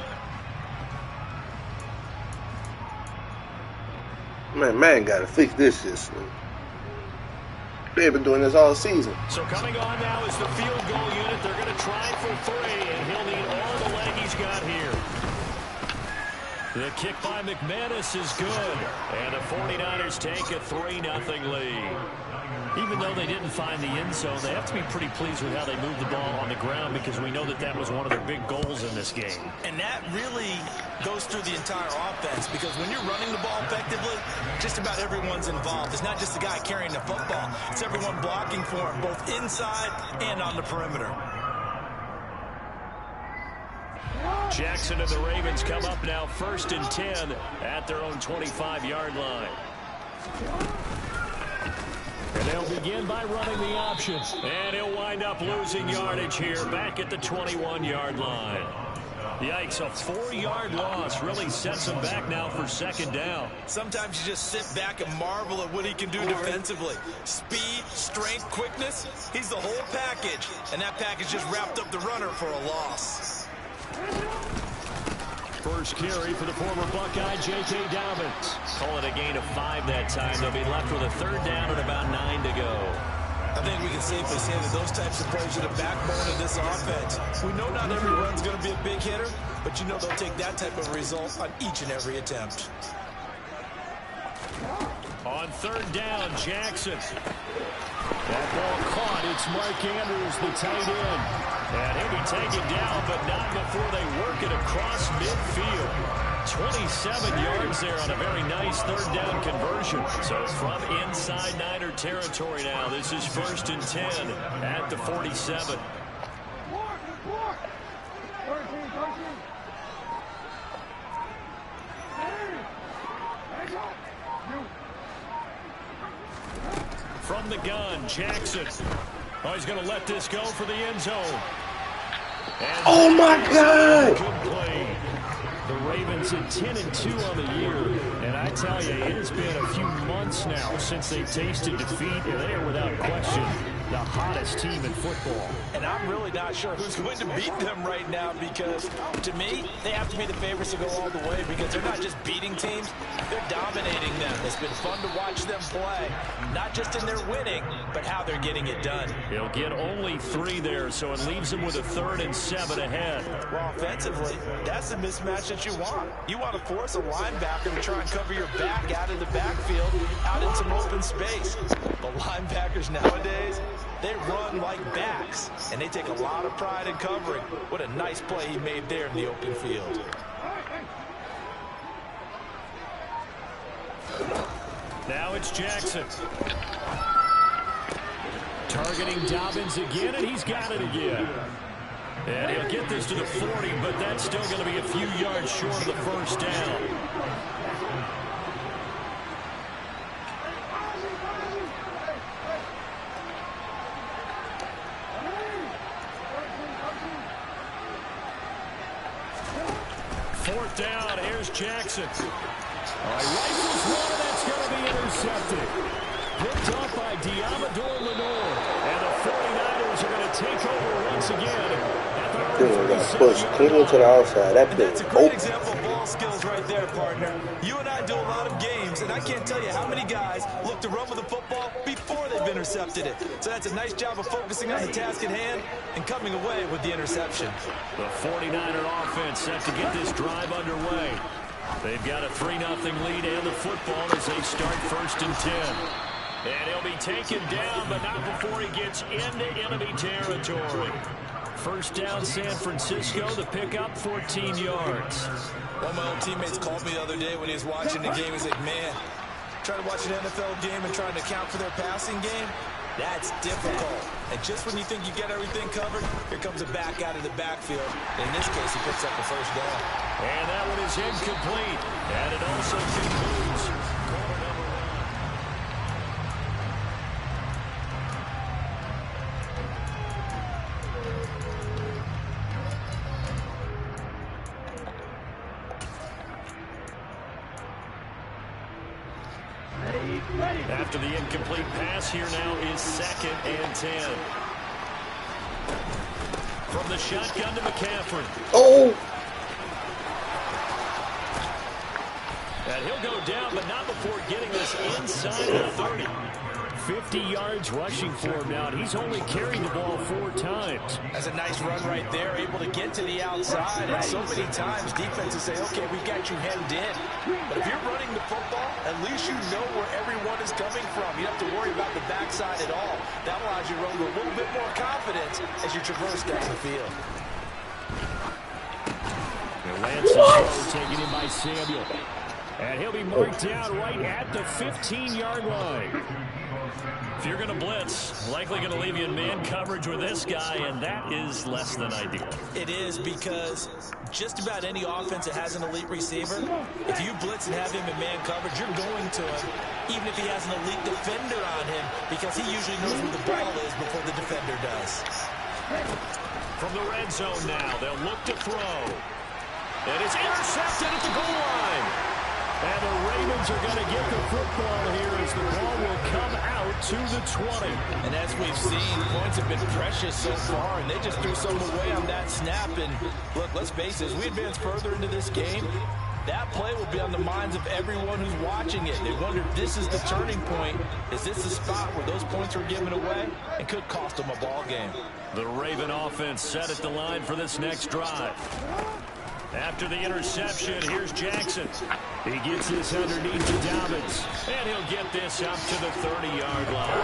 Man got to fix this system. They've been doing this all season. So coming on now is the field goal unit. They're going to try for 3, and he'll need all the leg he's got here. The kick by McManus is good, and the 49ers take a 3-0 lead. Even though they didn't find the end zone, they have to be pretty pleased with how they moved the ball on the ground because we know that that was one of their big goals in this game. And that really goes through the entire offense because when you're running the ball effectively, just about everyone's involved. It's not just the guy carrying the football. It's everyone blocking for him, both inside and on the perimeter. Jackson and the Ravens come up now 1st and 10 at their own 25-yard line. And they'll begin by running the option. And he'll wind up losing yardage here back at the 21-yard line. Yikes, a 4-yard loss really sets him back now for 2nd down. Sometimes you just sit back and marvel at what he can do defensively. Speed, strength, quickness, he's the whole package. And that package just wrapped up the runner for a loss. First carry for the former Buckeye, J.K. Dobbins. Call it a gain of 5 that time. They'll be left with a 3rd down and about 9 to go. I think we can safely say that those types of plays are the backbone of this offense. We know not every run's going to be a big hitter, but you know they'll take that type of result on each and every attempt. On 3rd down, Jackson. That ball caught. It's Mark Andrews, the tight end. And he'll be taken down, but not before they work it across midfield. 27 yards there on a very nice 3rd down conversion. So from inside Niner territory now, this is 1st and 10 at the 47. From the gun, Jackson. Oh, he's going to let this go for the end zone. And oh, my God. Good play. The Ravens at 10-2 on the year, and I tell you, it has been a few months now since they've tasted defeat, and they are without question the hottest team in football. And I'm really not sure who's going to beat them right now because, to me, they have to be the favorites to go all the way because they're not just beating teams, they're dominating them. It's been fun to watch them play, not just in their winning, but how they're getting it done. They'll get only 3 there, so it leaves them with a 3rd and 7 ahead. Well, offensively, that's the mismatch that you want. You want to force a linebacker to try and cover your back out of the backfield, out in some open space. But linebackers nowadays, they run like backs, and they take a lot of pride in covering. What a nice play he made there in the open field. Now it's Jackson. Targeting Dobbins again, and he's got it again. And he'll get this to the 40, but that's still going to be a few yards short of the 1st down. Fourth down, here's Jackson. Rifles one, that's going to be intercepted. Picked off by Diamador Lenore. And the 49ers are going to take over once again. Got pushed clean to the outside. That's a great example of ball skills right there, partner. You and I do a lot of games, and I can't tell you how many guys look to run with the football before they've intercepted it. So that's a nice job of focusing on the task at hand and coming away with the interception. The 49er offense set to get this drive underway. They've got a 3-0 lead and the football as they start 1st and 10. And he'll be taken down, but not before he gets into enemy territory. 1st down, San Francisco, the pickup, 14 yards. One of my old teammates called me the other day when he was watching the game. He's like, man, trying to watch an NFL game and trying to account for their passing game, that's difficult. And just when you think you get everything covered, here comes a back out of the backfield. In this case, he picks up the 1st down. And that one is incomplete. And it also concludes quarter number 1. After the incomplete pass, here now is 2nd and 10. From the shotgun to McCaffrey. Oh! And he'll go down, but not before getting this inside the 30. 50 yards rushing for him now, and he's only carried the ball 4 times. That's a nice run right there, able to get to the outside. And so many times defenses say, okay, we've got you hemmed in. But if you're running the football, at least you know where everyone is coming from. You don't have to worry about the backside at all. That allows you to run with a little bit more confidence as you traverse down the field. And Lance is slow, taken in by Samuel. And he'll be marked down right at the 15-yard line. If you're going to blitz, likely going to leave you in man coverage with this guy, and that is less than ideal. It is, because just about any offense that has an elite receiver, if you blitz and have him in man coverage, you're going to him, even if he has an elite defender on him, because he usually knows where the ball is before the defender does. From the red zone now, they'll look to throw. And it's intercepted at the goal line. And the Ravens are going to get the football here as the ball will come out to the 20. And as we've seen, points have been precious so far, and they just threw some away on that snap. And look, let's face it, as we advance further into this game, that play will be on the minds of everyone who's watching it. They wonder if this is the turning point. Is this the spot where those points were given away? It could cost them a ball game. The Raven offense set at the line for this next drive. After the interception, here's Jackson. He gets this underneath to Dobbins, and he'll get this up to the 30-yard line.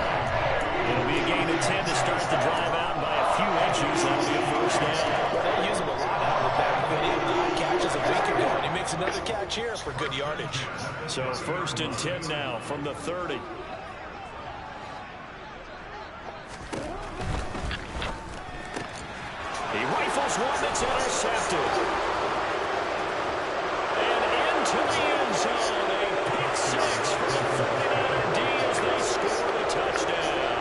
It'll be a gain of 10 to start the drive out by a few inches. That'll be a first down. Well, they use him a lot out of the backfield. He had 9 catches a week ago, and he makes another catch here for good yardage. So 1st and 10 now from the 30. He rifles one that's intercepted. To the end zone, a pick 6 for the 49er D as they score the touchdown.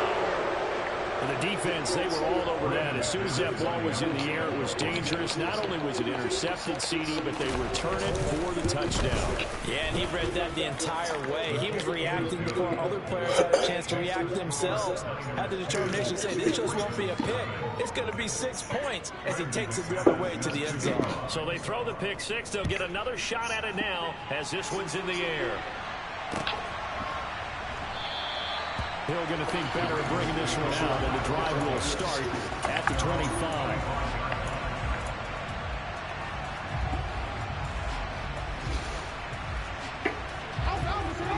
And the defense, they were all over that. As soon as that ball was in the air, it was dangerous. Not only was it intercepted, CD, but they return it for the touchdown. Yeah, and he read that the entire way. He was reacting before other players had a chance to react themselves. Had the determination to say, this just won't be a pick. It's going to be 6 points as he takes it the other way to the end zone. So they throw the pick 6. They'll get another shot at it now as this one's in the air. Hill going to think better of bringing this one out, and the drive will start at the 25.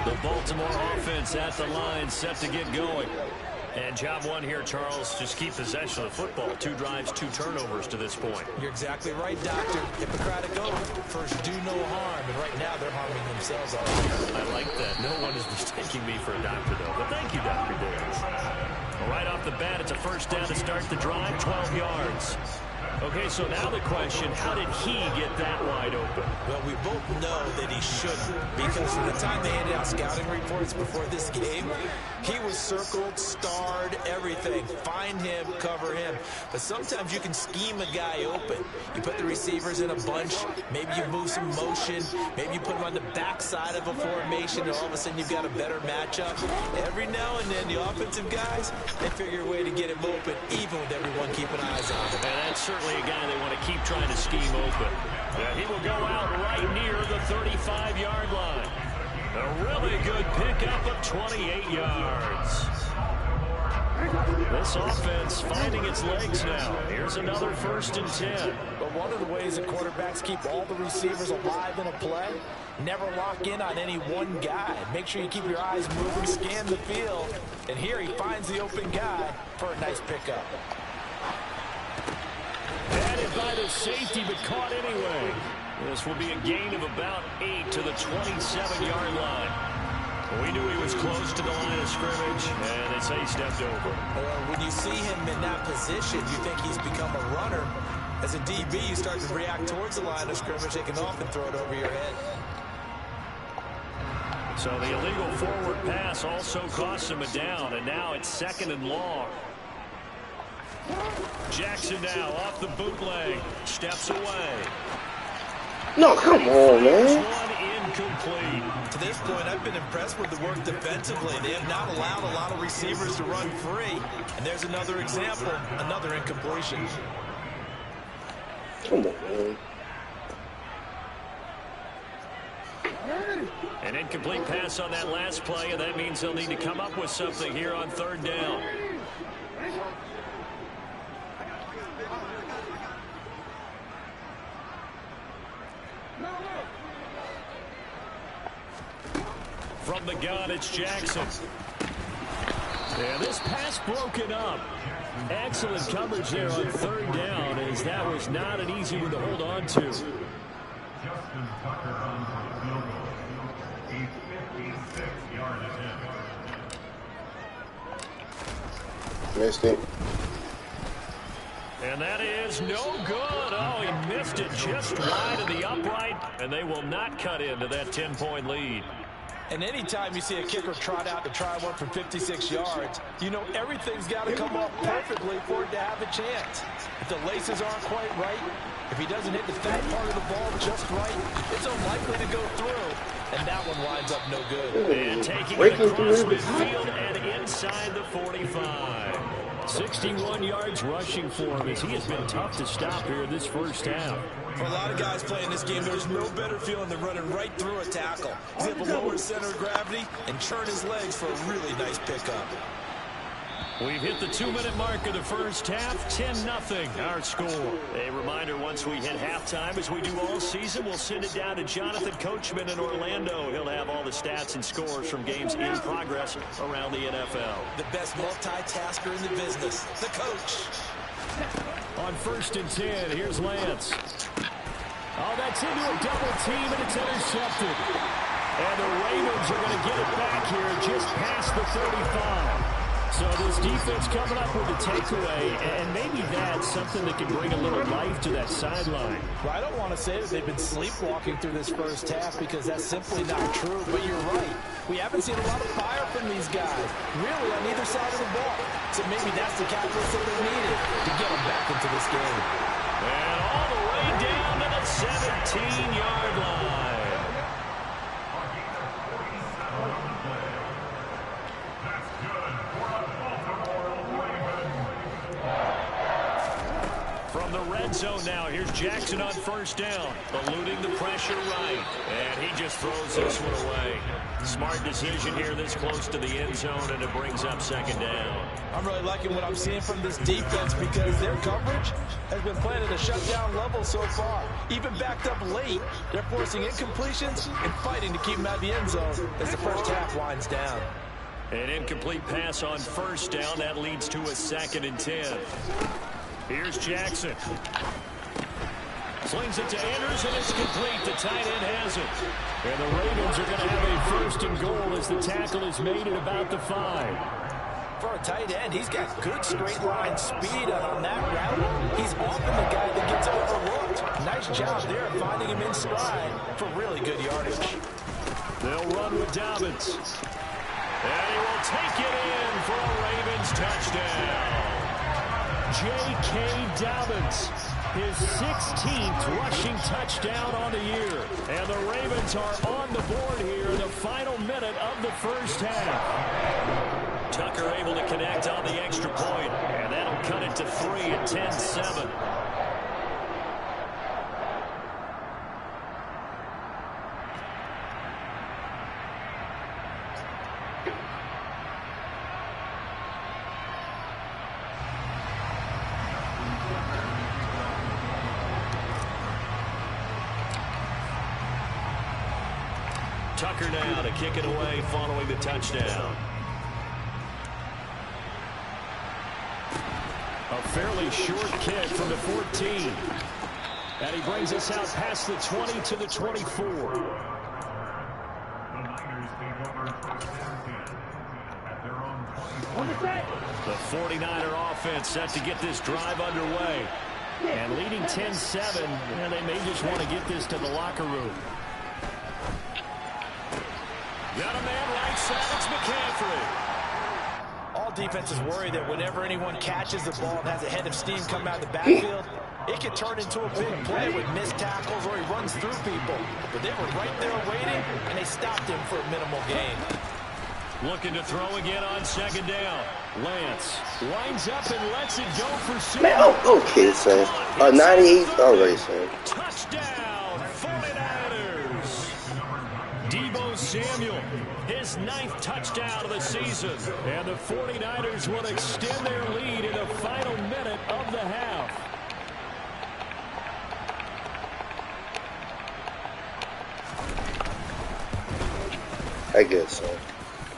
The Baltimore offense at the line, set to get going. And job one here, Charles, just keep possession of the football. 2 drives, 2 turnovers to this point. You're exactly right, Doctor. Hippocratic oath. First, do no harm. And right now, they're harming themselves all year. I like that. No one is mistaking me for a doctor, though. But thank you, Dr. Dales. Well, right off the bat, it's a first down to start the drive, 12 yards. Okay, so now the question, how did he get that wide open? Well, we both know that he shouldn't, because from the time they handed out scouting reports before this game, he was circled, starred, everything. Find him, cover him. But sometimes you can scheme a guy open. You put the receivers in a bunch, maybe you move some motion, maybe you put them on the backside of a formation, and all of a sudden you've got a better matchup. Every now and then, the offensive guys, they figure a way to get him open, even with everyone keeping eyes on him. And that's certainly a guy they want to keep trying to scheme open. He will go out right near the 35-yard line. A really good pickup of 28 yards. This offense finding its legs now. Here's another 1st and 10. But one of the ways that quarterbacks keep all the receivers alive in a play, never lock in on any one guy. Make sure you keep your eyes moving, scan the field. And here he finds the open guy for a nice pickup. Batted by the safety, but caught anyway. This will be a gain of about 8 to the 27-yard line. We knew he was close to the line of scrimmage, and they say he stepped over. When you see him in that position, you think he's become a runner. As a DB, you start to react towards the line of scrimmage. They can often throw it over your head. So the illegal forward pass also costs him a down, and now it's 2nd and long. Jackson now off the bootleg, steps away. No, come on, man. One incomplete. To this point, I've been impressed with the work defensively. They have not allowed a lot of receivers to run free. And there's another example, another incompletion. Come on, man. An incomplete pass on that last play, and that means they'll need to come up with something here on 3rd down. From the gun, it's Jackson. And this pass broken up. Excellent coverage there on 3rd down, as that was not an easy one to hold on to. Justin Tucker on for the field goal. A 56-yard attempt. Missed it. And that is no good. Oh, he missed it just wide of the upright, and they will not cut into that 10-point lead. And anytime you see a kicker trot out to try one from 56 yards, you know everything's got to come off perfectly for it to have a chance. If the laces aren't quite right, if he doesn't hit the fat part of the ball just right, it's unlikely to go through. And that one winds up no good. And taking it across midfield and inside the 45. 61 yards rushing for him as he has been tough to stop here this first half. For a lot of guys playing this game, there's no better feeling than running right through a tackle. He's able to lower center of gravity and churn his legs for a really nice pickup. We've hit the 2-minute mark of the first half, 10-0 our score. A reminder, once we hit halftime, as we do all season, we'll send it down to Jonathan Coachman in Orlando. He'll have all the stats and scores from games in progress around the NFL. The best multitasker in the business, the coach. On 1st and 10, here's Lance. Oh, that's into a double team, and it's intercepted. And the Ravens are going to get it back here just past the 35. So this defense coming up with a takeaway, and maybe that's something that can bring a little life to that sideline. Well, I don't want to say that they've been sleepwalking through this first half because that's simply not true, but you're right. We haven't seen a lot of fire from these guys, really, on either side of the ball. So maybe that's the catalyst that they needed to get them back into this game. And all the way down to the 17-yard line. From the red zone now, here's Jackson on 1st down, eluding the pressure right, and he just throws this one away. Smart decision here this close to the end zone, and it brings up 2nd down. I'm really liking what I'm seeing from this defense because their coverage has been playing at a shutdown level so far. Even backed up late, they're forcing incompletions and fighting to keep them out of the end zone as the first half winds down. An incomplete pass on 1st down, that leads to a 2nd and 10. Here's Jackson. Slings it to Andrews, and it's complete. The tight end has it. And the Ravens are going to have a 1st and goal as the tackle is made at about the 5. For a tight end, he's got good straight line speed on that route. He's often the guy that gets overlooked. Nice job there of finding him in stride for really good yardage. They'll run with Dobbins. And he will take it in for a Ravens touchdown. J.K. Dobbins, his 16th rushing touchdown on the year. And the Ravens are on the board here in the final minute of the first half. Tucker able to connect on the extra point, and that'll cut it to 3 at 10-7. Tucker now to kick it away following the touchdown. A fairly short kick from the 14. And he brings us out past the 20 to the 24. The Niners take over 1st and 10 at their own 20. The 49er offense set to get this drive underway. And leading 10-7, and they may just want to get this to the locker room. Got a man right side, it's McCaffrey. All defenses worry that whenever anyone catches the ball and has a head of steam come out of the backfield, it can turn into a big play with missed tackles or he runs through people. But they were right there waiting, and they stopped him for a minimal gain. Looking to throw again on 2nd down. Lance lines up and lets it go for Super. Man, okay, son. 98 already, son. Touchdown, 49ers. Deebo Samuel, his 9th touchdown of the season. And the 49ers will extend their lead in the final minute of the half. I guess so.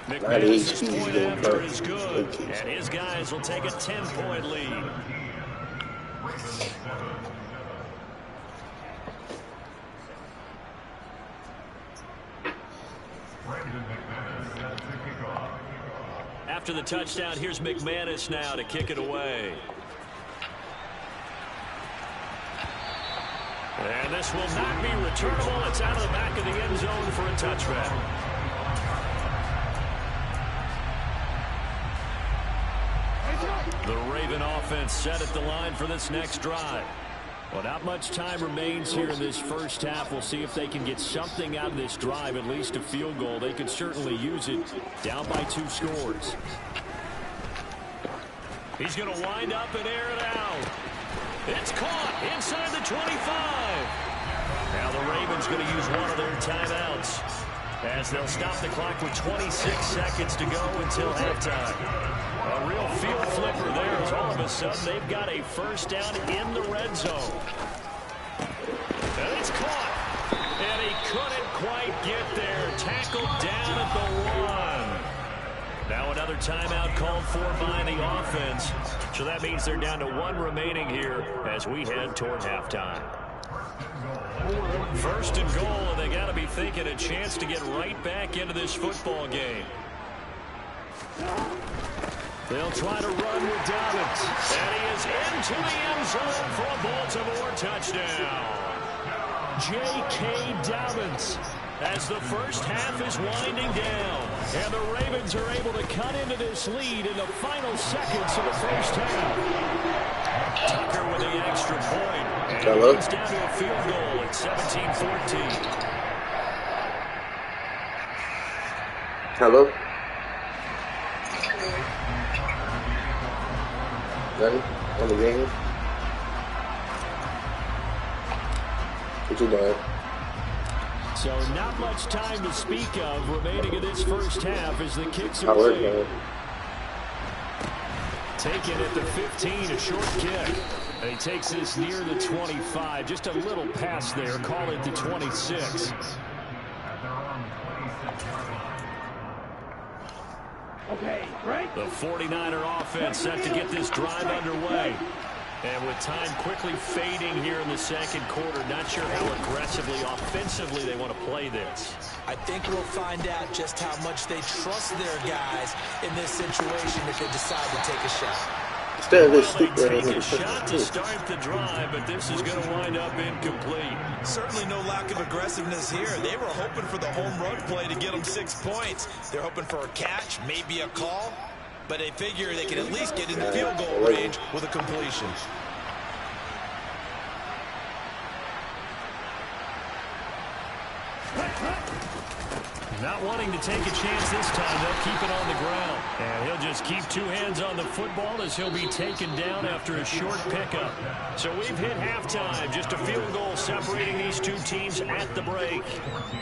McManus's point after is good, and his guys will take a 10-point lead. after the touchdown. Here's McManus now to kick it away. And this will not be returnable. It's out of the back of the end zone for a touchback. The Raven offense set at the line for this next drive. Well, not much time remains here in this first half. We'll see if they can get something out of this drive, at least a field goal. They could certainly use it, down by 2 scores. He's going to wind up and air it out. It's caught inside the 25. Now the Ravens going to use one of their timeouts as they'll stop the clock with 26 seconds to go until halftime. A real field flipper there as all of a sudden they've got a first down in the red zone. And it's caught. And he couldn't quite get there. Tackled down at the 1. Now another timeout called for by the offense. So that means they're down to 1 remaining here as we head toward halftime. First and goal, and they got to be thinking a chance to get right back into this football game. They'll try to run with Dobbins. And he is into the end zone for a Baltimore touchdown. J.K. Dobbins as the first half is winding down. And the Ravens are able to cut into this lead in the final seconds of the first half. Tucker with the extra point. And it's down to a field goal at 17-14. Hello? Nothing on the game? What you doing? So not much time to speak of remaining in this first half as the kicks are away. Taken at the 15, a short kick. And he takes this near the 25. Just a little pass there. Call it the 26. Okay, right. The 49er offense set to get this drive underway. And with time quickly fading here in the second quarter, not sure how aggressively, offensively they want to play this. I think we'll find out just how much they trust their guys in this situation if they decide to take a shot. Instead of this They take a shot to start the drive, but this is going to wind up incomplete. Certainly no lack of aggressiveness here. They were hoping for the home run play to get them 6 points. They're hoping for a catch, maybe a call, but they figure they can at least get in the field goal range with a completion. Not wanting to take a chance this time, they'll keep it on the ground. And he'll just keep 2 hands on the football as he'll be taken down after a short pickup. So we've hit halftime, just a field goal separating these 2 teams at the break.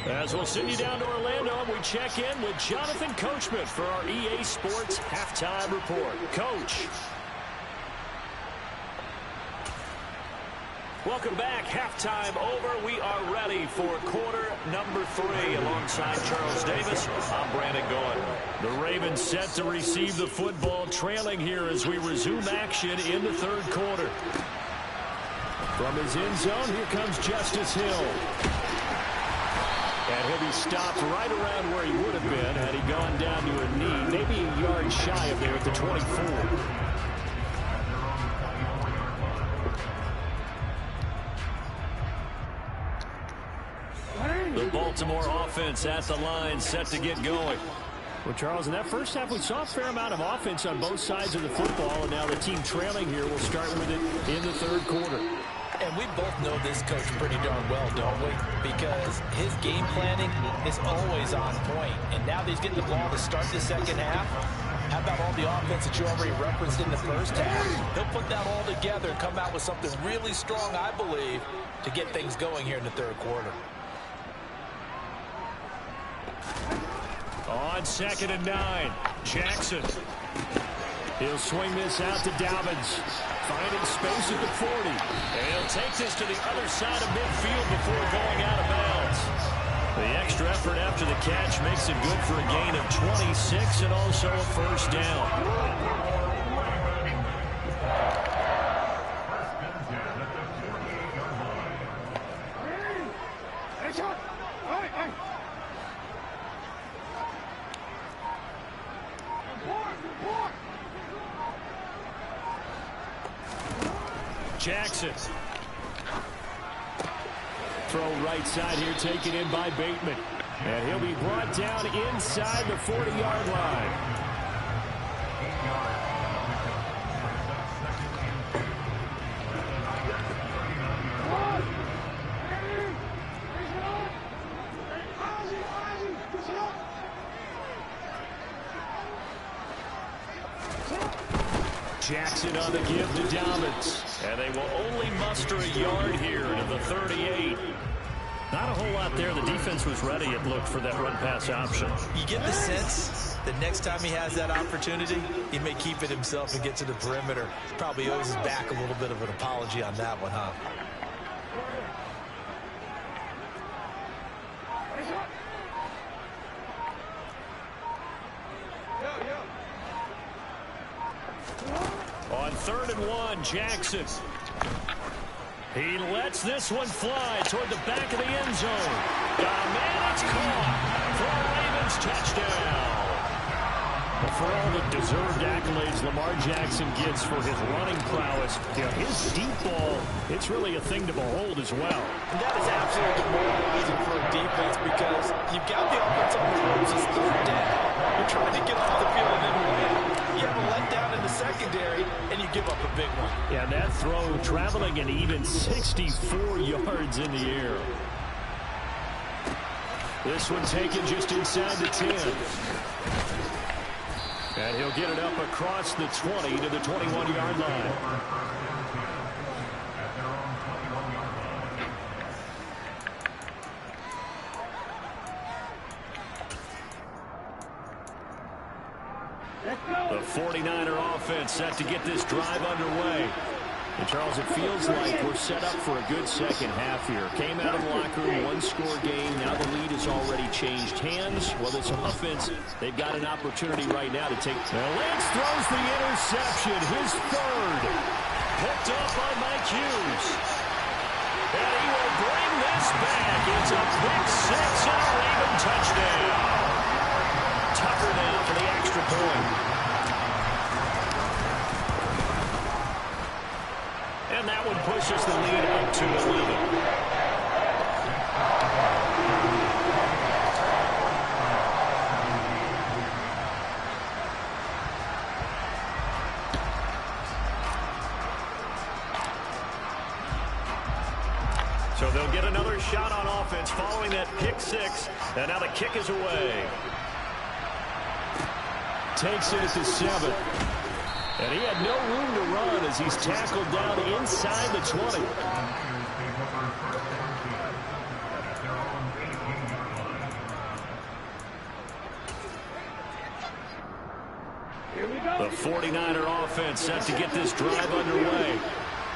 As we'll send you down to Orlando, we check in with Jonathan Coachman for our EA Sports Halftime Report. Coach. Welcome back. Halftime over. We are ready for quarter number 3. Alongside Charles Davis, I'm Brandon Gaudin. The Ravens set to receive the football, trailing here as we resume action in the third quarter. From his end zone, here comes Justice Hill. And he'll be stopped right around where he would have been had he gone down to a knee, maybe a yard shy of there at the 24. The Baltimore offense at the line, set to get going. Well, Charles, in that first half, we saw a fair amount of offense on both sides of the football, and now the team trailing here will start with it in the third quarter. And we both know this coach pretty darn well, don't we? Because his game planning is always on point. And now that he's getting the ball to start the second half, how about all the offense that you already referenced in the first half? He'll put that all together and come out with something really strong, I believe, to get things going here in the third quarter. On 2nd and 9, Jackson. He'll swing this out to Dobbins. Finding space at the 40. And he'll take this to the other side of midfield before going out of bounds. The extra effort after the catch makes it good for a gain of 26 and also a first down. Jackson. Throw right side here, taken in by Bateman. And he'll be brought down inside the 40-yard line. Jackson on the give to Dobbins. And they will only muster a yard here to the 38. Not a whole lot there. The defense was ready, it looked, for that run-pass option. You get the sense that next time he has that opportunity, he may keep it himself and get to the perimeter. Probably owes his back a little bit of an apology on that one, huh? On 3rd and 1, Jackson. He lets this one fly toward the back of the end zone. Man, it's caught for a Ravens touchdown. Well, for all the deserved accolades Lamar Jackson gets for his running prowess, his deep ball, it's really a thing to behold as well. And that is absolutely demoralizing for a defense because you've got the offense on the ropes. It's 3rd down. You're trying to get off the field and then win. You have a letdown in the secondary, and you give up a big one. Yeah, that throw traveling an even 64 yards in the air. This one taken just inside the 10. And he'll get it up across the 20 to the 21-yard line. The 49er offense set to get this drive underway. And Charles, it feels like we're set up for a good second half here. Came out of the locker room, one-score game. Now the lead has already changed hands. Well, this offense, they've got an opportunity right now to take. Now Lance throws the interception, his 3rd. Picked up by Mike Hughes. And he will bring this back. It's a pick 6 and a Raven touchdown. Tucker now for the extra point. And that one pushes the lead up to 11. So they'll get another shot on offense following that pick 6. And now the kick is away. Takes it at the 7. And he had no room to run as he's tackled down inside the 20. The 49er offense set to get this drive underway.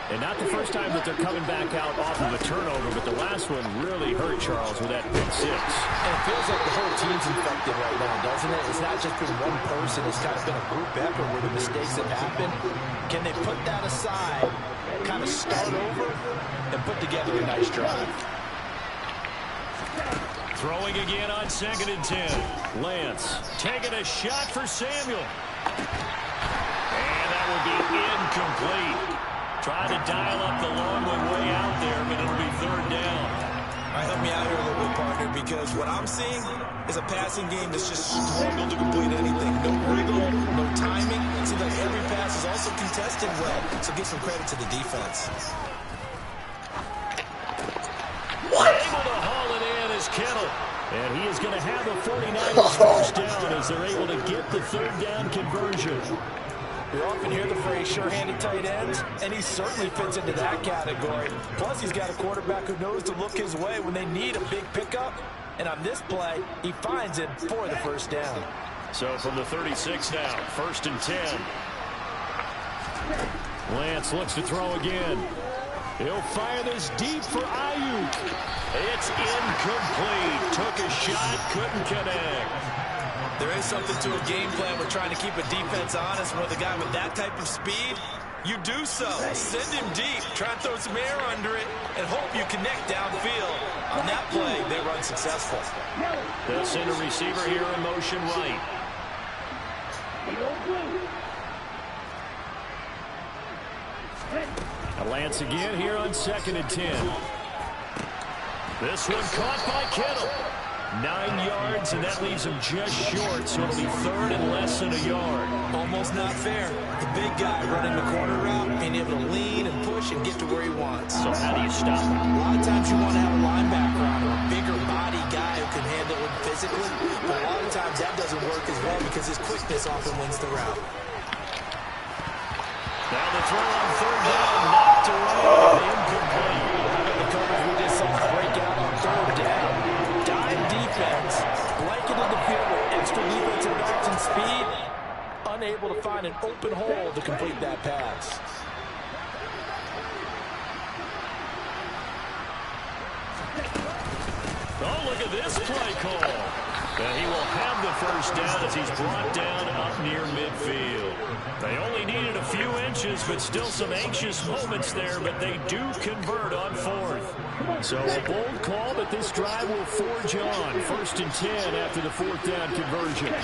And not the first time that they're coming back out off of a turnover, but the last one really hurt Charles with that pick 6. And it feels like the whole team's infected right now, doesn't it? It's not just been one person. It's kind of been a group effort where the mistakes have happened. Can they put that aside, kind of start over, and put together a nice drive? Throwing again on 2nd and 10. Lance taking a shot for Samuel. And that will be incomplete. Trying to dial up the long one way out there, but it'll be 3rd down. All right, help me out here a little bit, partner, because what I'm seeing is a passing game that's just struggled to complete anything. No wiggle, no timing. It seems like every pass is also contested well, so give some credit to the defense. What? Able to haul it in is Kittle. And he is going to have the 49ers first down as they're able to get the 3rd down conversion. We often hear the phrase sure-handed tight ends, and he certainly fits into that category. Plus, he's got a quarterback who knows to look his way when they need a big pickup. And on this play, he finds it for the first down. So from the 36 now, 1st and 10. Lance looks to throw again. He'll fire this deep for Ayuk. It's incomplete. Took a shot, couldn't connect. There is something to a game plan with trying to keep a defense honest. With a guy with that type of speed, you do so. Send him deep, try and throw some air under it, and hope you connect downfield. On that play, they run successful. They'll send a receiver here in motion right. Now Lance again here on 2nd and 10. This one caught by Kittle. 9 yards, and that leaves him just short, so it'll be 3rd and less than a yard. Almost not fair. The big guy running the corner route, being able to lean and push and get to where he wants. So how do you stop him? A lot of times you want to have a linebacker on him, a bigger body guy who can handle it physically, but a lot of times that doesn't work as well because his quickness often wins the route. Now the throw on 3rd down, knocked away, incomplete. The coverage we just saw break out on 3rd down. Dime defense, blanketed the field with extra defensive backs and speed, unable to find an open hole to complete that pass. Oh, look at this play call. And he will have the 1st down as he's brought down up near midfield. They only needed a few inches, but still some anxious moments there, but they do convert on 4th. So a bold call, but this drive will forge on. 1st and 10 after the 4th down conversion.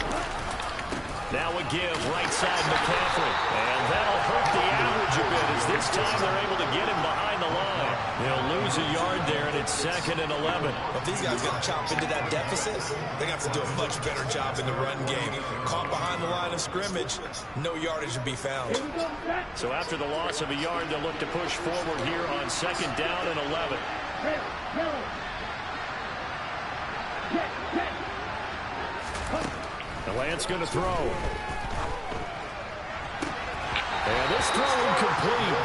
Now a give, right side McCaffrey. And that'll hurt the average a bit as this time they're able to get him behind the line. He'll lose a yard there, and it's 2nd and 11. If these guys got to chop into that deficit, they got to do a much better job in the run game. Caught behind the line of scrimmage, no yardage to be found. So after the loss of a yard, they'll look to push forward here on 2nd down and 11. The Lance going to throw. And this throw incomplete.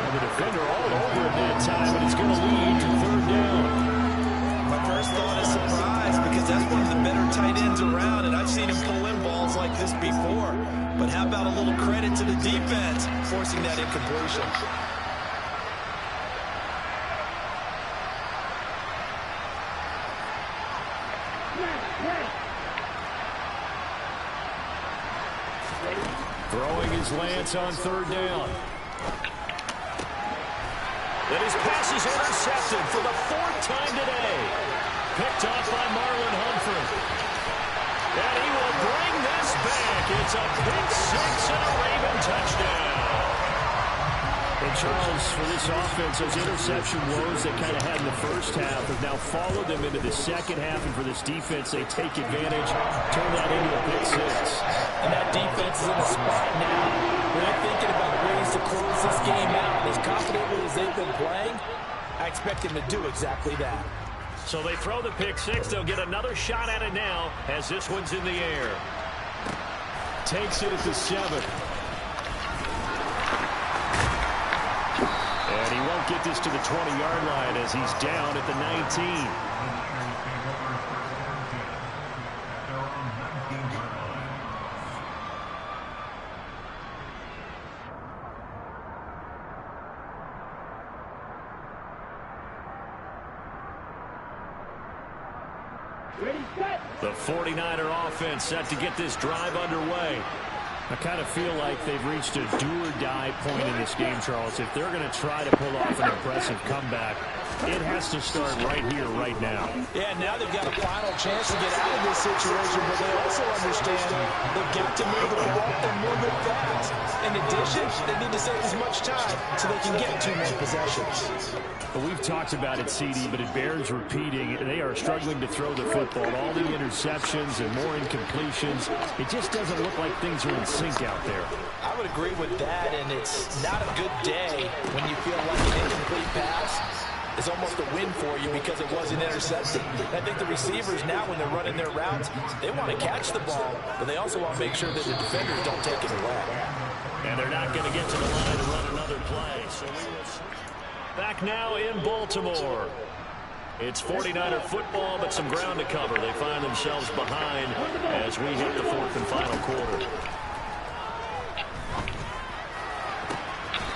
And the defender all over him that time, and it's going to lead to 3rd down. My first thought is surprise because that's one of the better tight ends around, and I've seen him pull in balls like this before. But how about a little credit to the defense forcing that incompletion? Throwing his Lance on 3rd down. And his pass is intercepted for the 4th time today. Picked off by Marlon Humphrey. And he will bring this back. It's a pick 6 and a Raven touchdown. And Charles, for this offense, those interception woes they kind of had in the 1st half have now followed them into the 2nd half. And for this defense, they take advantage, turn that into a pick 6. And that defense is in a spot now where they're thinking about ways to close this game out. As confidently as they've been playing, I expect them to do exactly that. So they throw the pick 6. They'll get another shot at it now as this one's in the air. Takes it at the 7. And he won't get this to the 20-yard line as he's down at the 19. The 49er offense set to get this drive underway. I kind of feel like they've reached a do-or-die point in this game, Charles. If they're going to try to pull off an impressive comeback, it has to start right here, right now. Yeah, now they've got a final chance to get out of this situation, but they also understand they've got to move the ball and move it fast. In addition, they need to save as much time so they can get 2 more possessions. Well, we've talked about it, CD, but it bears repeating. They are struggling to throw the football. All the interceptions and more incompletions. It just doesn't look like things are in sync out there. I would agree with that, and it's not a good day when you feel like an incomplete pass is almost a win for you because it wasn't intercepted. I think the receivers now, when they're running their routes, they want to catch the ball, but they also want to make sure that the defenders don't take it away. And they're not going to get to the line to run another play. So we will see. Back now in Baltimore. It's 49er football, but some ground to cover. They find themselves behind as we hit the 4th and final quarter.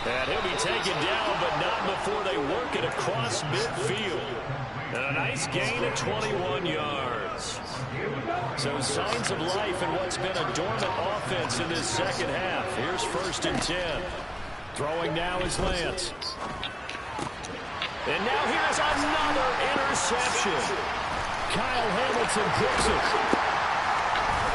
And he'll be taken down, but not before they work it across midfield. And a nice gain of 21 yards. So signs of life in what's been a dormant offense in this 2nd half. Here's 1st and 10. Throwing now is Lance. And now here's another interception. Kyle Hamilton picks it.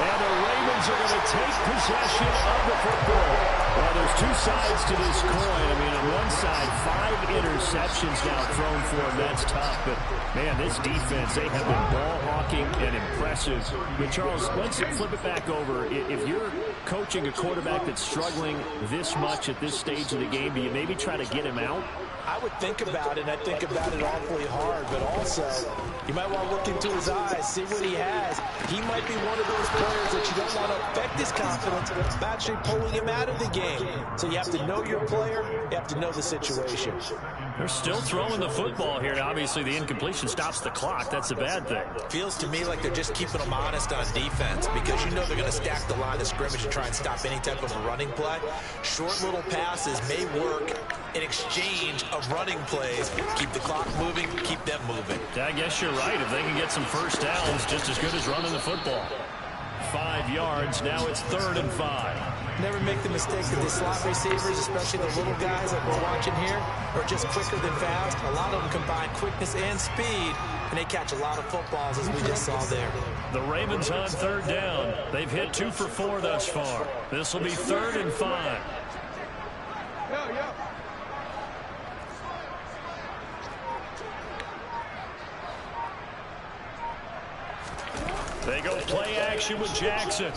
And the Ravens are going to take possession of the football. Well, there's two sides to this coin. I mean, on one side, 5 interceptions now thrown for him. That's tough. But, man, this defense, they have been ball hawking and impressive. But, Charles, let's flip it back over. If you're coaching a quarterback that's struggling this much at this stage of the game, do you maybe try to get him out? I would think about it, and I think about it awfully hard, but also you might want to look into his eyes, see what he has. He might be one of those players that you don't want to affect his confidence by actually pulling him out of the game. So you have to know your player, you have to know the situation. They're still throwing the football here. Now, obviously, the incompletion stops the clock. That's a bad thing. Feels to me like they're just keeping them honest on defense because you know they're going to stack the line of scrimmage and try and stop any type of a running play. Short little passes may work in exchange of running plays. Keep the clock moving, keep them moving. I guess you're right. If they can get some first downs, just as good as running the football. 5 yards. Now it's 3rd and 5. Never make the mistake that the slot receivers, especially the little guys that we're watching here, are just quicker than fast. A lot of them combine quickness and speed, and they catch a lot of footballs, as we just saw there. The Ravens on 3rd down. They've hit 2 for 4 thus far. This will be 3rd and 5. They go play action with Jackson.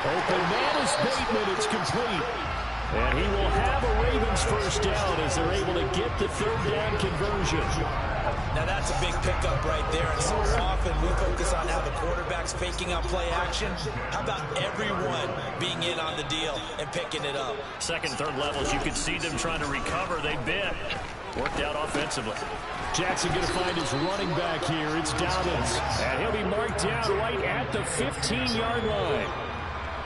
Open man is Bateman. It's complete. And he will have a Ravens first down as they're able to get the 3rd down conversion. Now that's a big pickup right there. And so often we focus on how the quarterback's faking out play action. How about everyone being in on the deal and picking it up? 2nd, 3rd levels, you could see them trying to recover. They bit. Worked out offensively. Jackson going to find his running back here. It's Dobbins. And he'll be marked down right at the 15-yard line.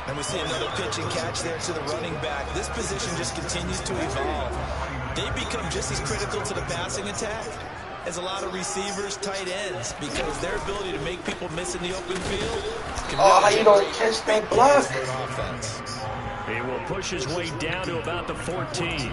And we see another pitch and catch there to the running back. This position just continues to evolve. They become just as critical to the passing attack as a lot of receivers, tight ends, because their ability to make people miss in the open field. How you don't catch that block? He will push his way down to about the 14.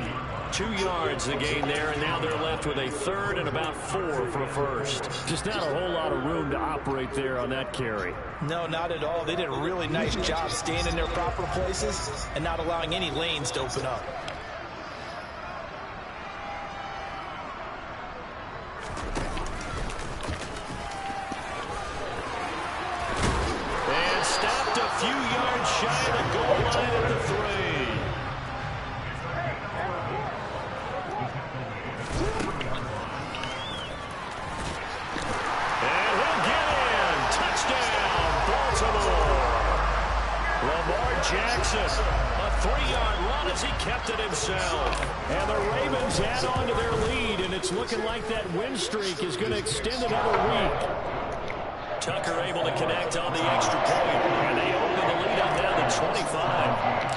2 yards the gain there, and now they're left with a 3rd and about 4 for a first. Just not a whole lot of room to operate there on that carry. No, not at all. They did a really nice job staying in their proper places and not allowing any lanes to open up. And stopped a few yards shy of the goal line at the 3. Jackson, a 3-yard run as he kept it himself. And the Ravens add on to their lead, and it's looking like that win streak is going to extend another week. Tucker able to connect on the extra point, and they open the lead up down to 25.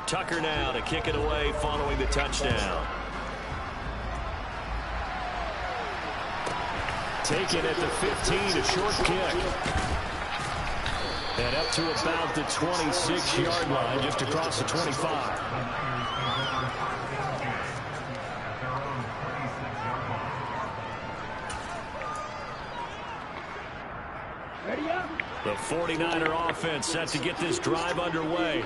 Tucker now to kick it away following the touchdown. Taken at the 15, a short kick. And up to about the 26-yard line, just across the 25. The 49er offense set to get this drive underway.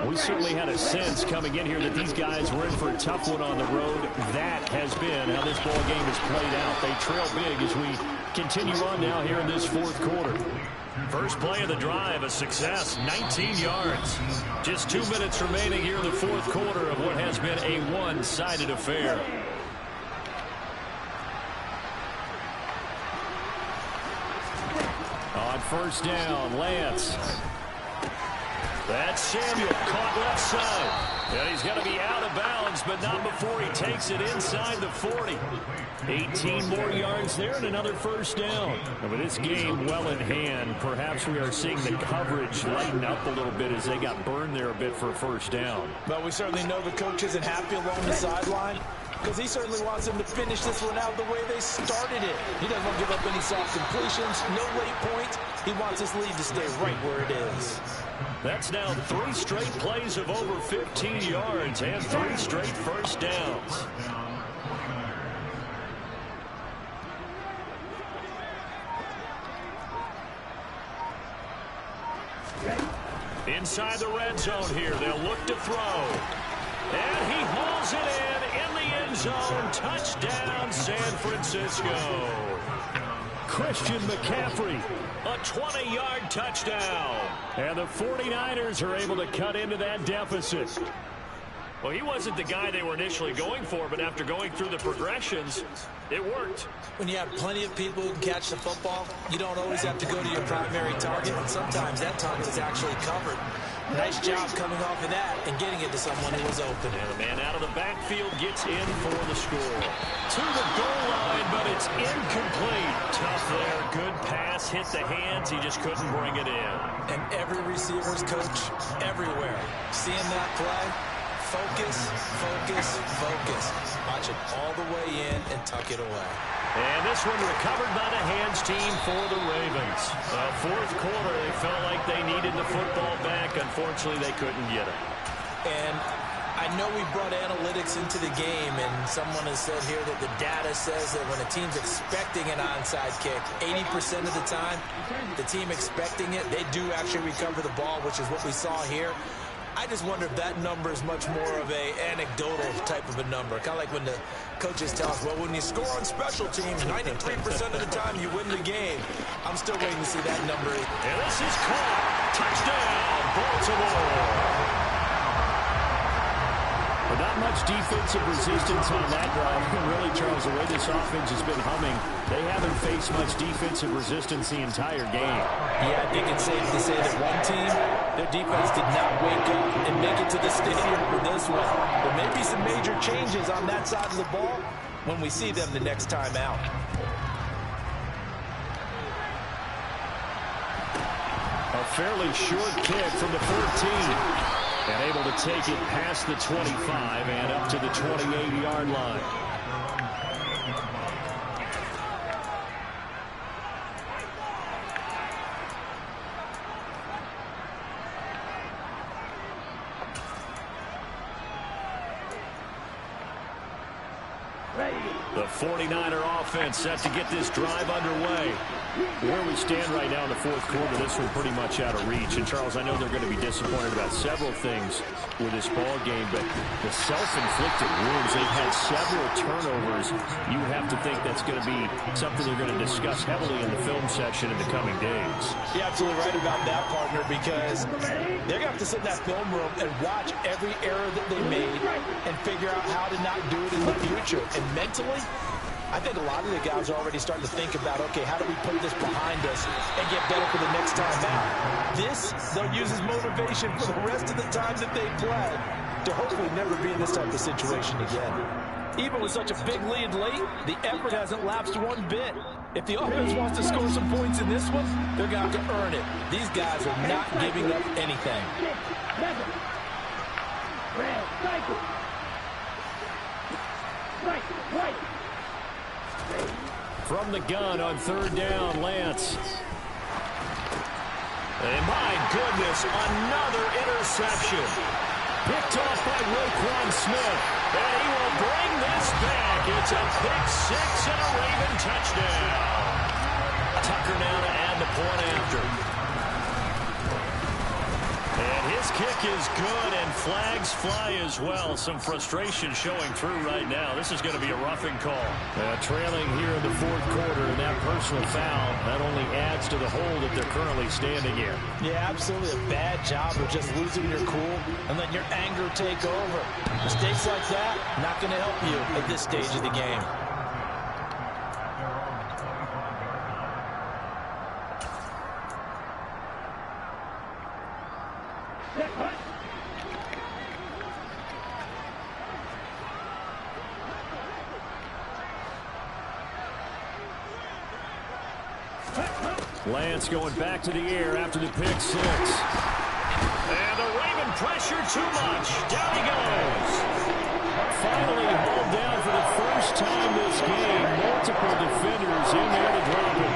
We certainly had a sense coming in here that these guys were in for a tough one on the road. That has been how this ball game has played out. They trail big as we continue on now here in this 4th quarter. First play of the drive, a success, 19 yards. Just 2 minutes remaining here in the 4th quarter of what has been a one-sided affair. On first down, Lance. That's Samuel, caught left side. And he's going to be out of bounds, but not before he takes it inside the 40. 18 more yards there and another first down. And with this game well in hand, perhaps we are seeing the coverage lighten up a little bit as they got burned there a bit for a first down. But we certainly know the coach isn't happy along the sideline because he certainly wants them to finish this one out the way they started it. He doesn't want to give up any soft completions, no late points. He wants his lead to stay right where it is. That's now 3 straight plays of over 15 yards and 3 straight first downs. Inside the red zone here, they'll look to throw. And he hauls it in the end zone. Touchdown, San Francisco. Christian McCaffrey, a 20-yard touchdown. And the 49ers are able to cut into that deficit. Well, he wasn't the guy they were initially going for, but after going through the progressions, it worked. When you have plenty of people who can catch the football, you don't always have to go to your primary target, and sometimes that target is actually covered. Nice job coming off of that and getting it to someone who was open. And the man out of the backfield gets in for the score. To the goal line, but it's incomplete. Tough there. Good pass. Hit the hands. He just couldn't bring it in. And every receiver's coach everywhere. Seeing that play, focus, focus, focus. Watch it all the way in and tuck it away. And this one recovered by the hands team for the Ravens. Fourth quarter, they felt like they needed the football back. Unfortunately, they couldn't get it. And I know we brought analytics into the game, and someone has said here that the data says that when a team's expecting an onside kick, 80% of the time, the team expecting it, they do actually recover the ball, which is what we saw here. I just wonder if that number is much more of a anecdotal type of a number. Kind of like when the coaches tell us, well, when you score on special teams, 93% of the time you win the game. I'm still waiting to see that number. And this is caught. Touchdown, Baltimore. But not much defensive resistance on that drive. Really, Charles, the way this offense has been humming, they haven't faced much defensive resistance the entire game. Yeah, I think it's safe to say that one team, their defense did not wake up and make it to the stadium for this one. There may be some major changes on that side of the ball when we see them the next time out. A fairly short kick from the 14. And able to take it past the 25 and up to the 28-yard line. The 49er offense set to get this drive underway. Where we stand right now in the fourth quarter, this one pretty much out of reach. And, Charles, I know they're going to be disappointed about several things with this ball game, but the self-inflicted wounds, they've had several turnovers. You have to think that's going to be something they're going to discuss heavily in the film section in the coming days. You're absolutely right about that, partner, because they're going to have to sit in that film room and watch every error that they made and figure out how to not do it in the future. And mentally, I think a lot of the guys are already starting to think about, okay, how do we put this behind us and get better for the next time out? This, they'll use as motivation for the rest of the time that they play to hopefully never be in this type of situation again. Even with such a big lead late, the effort hasn't lapsed one bit. If the offense wants to score some points in this one, they're going to have to earn it. These guys are not giving up anything. From the gun on third down, Lance. And my goodness, another interception. Picked off by Roquan Smith. And he will bring this back. It's a pick six and a Raven touchdown. Tucker now to add the point after. And his kick is good, and flags fly as well. Some frustration showing through right now. This is going to be a roughing call. Trailing here in the fourth quarter, and that personal foul, that only adds to the hole that they're currently standing in. Yeah, absolutely a bad job of just losing your cool and letting your anger take over. Mistakes like that, not going to help you at this stage of the game. Lance going back to the air after the pick six. And the Raven pressure too much. Down he goes. Finally hauled down for the first time this game. Multiple defenders in there to drop him.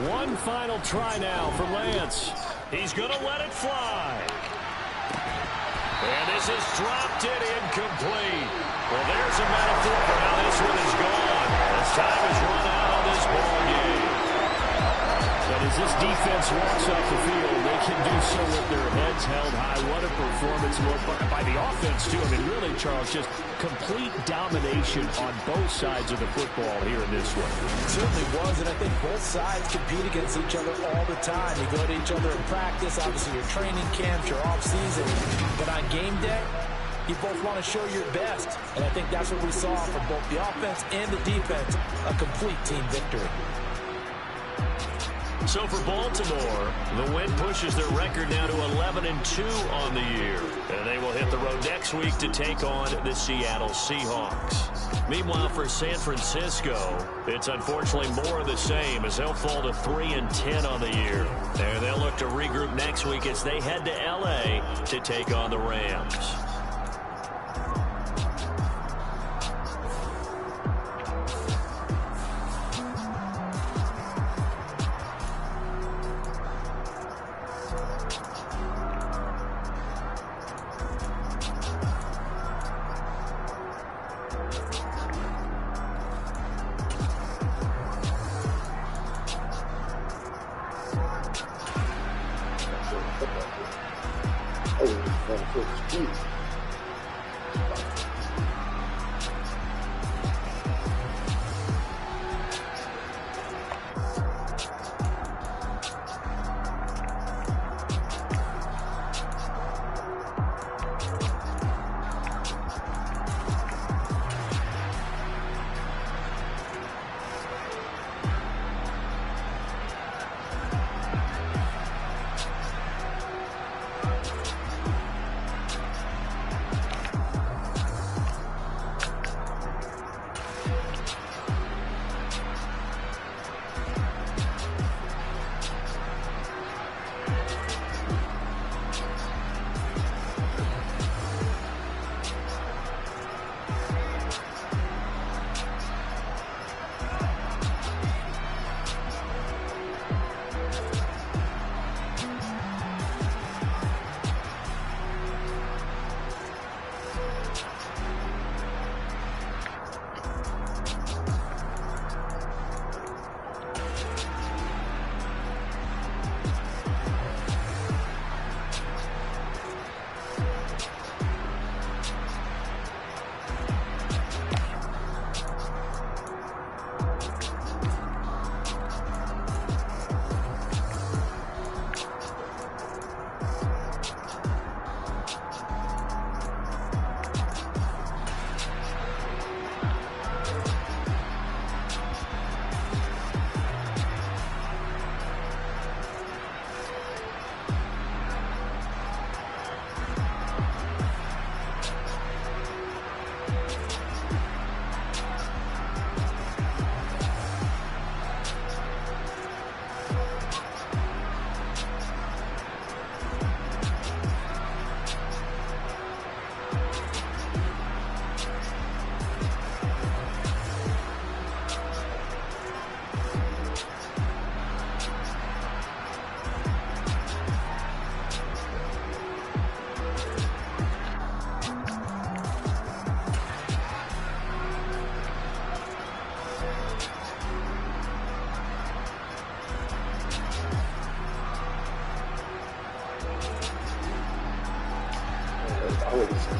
One final try now for Lance. He's going to let it fly. And this is dropped it incomplete. Well, there's a metaphor for how this one is gone. As time has run out on this ball game. as this defense walks off the field, they can do so with their heads held high. What a performance by the offense, too. I mean, really, Charles, just complete domination on both sides of the football here in this one. It certainly was, and I think both sides compete against each other all the time. You go to each other in practice, obviously your training camps, your off-season, but on game day, you both want to show your best, and I think that's what we saw from both the offense and the defense, a complete team victory. So for Baltimore, the win pushes their record now to 11-2 on the year. And they will hit the road next week to take on the Seattle Seahawks. Meanwhile, for San Francisco, it's unfortunately more of the same as they'll fall to 3-10 on the year. And they'll look to regroup next week as they head to L.A. to take on the Rams.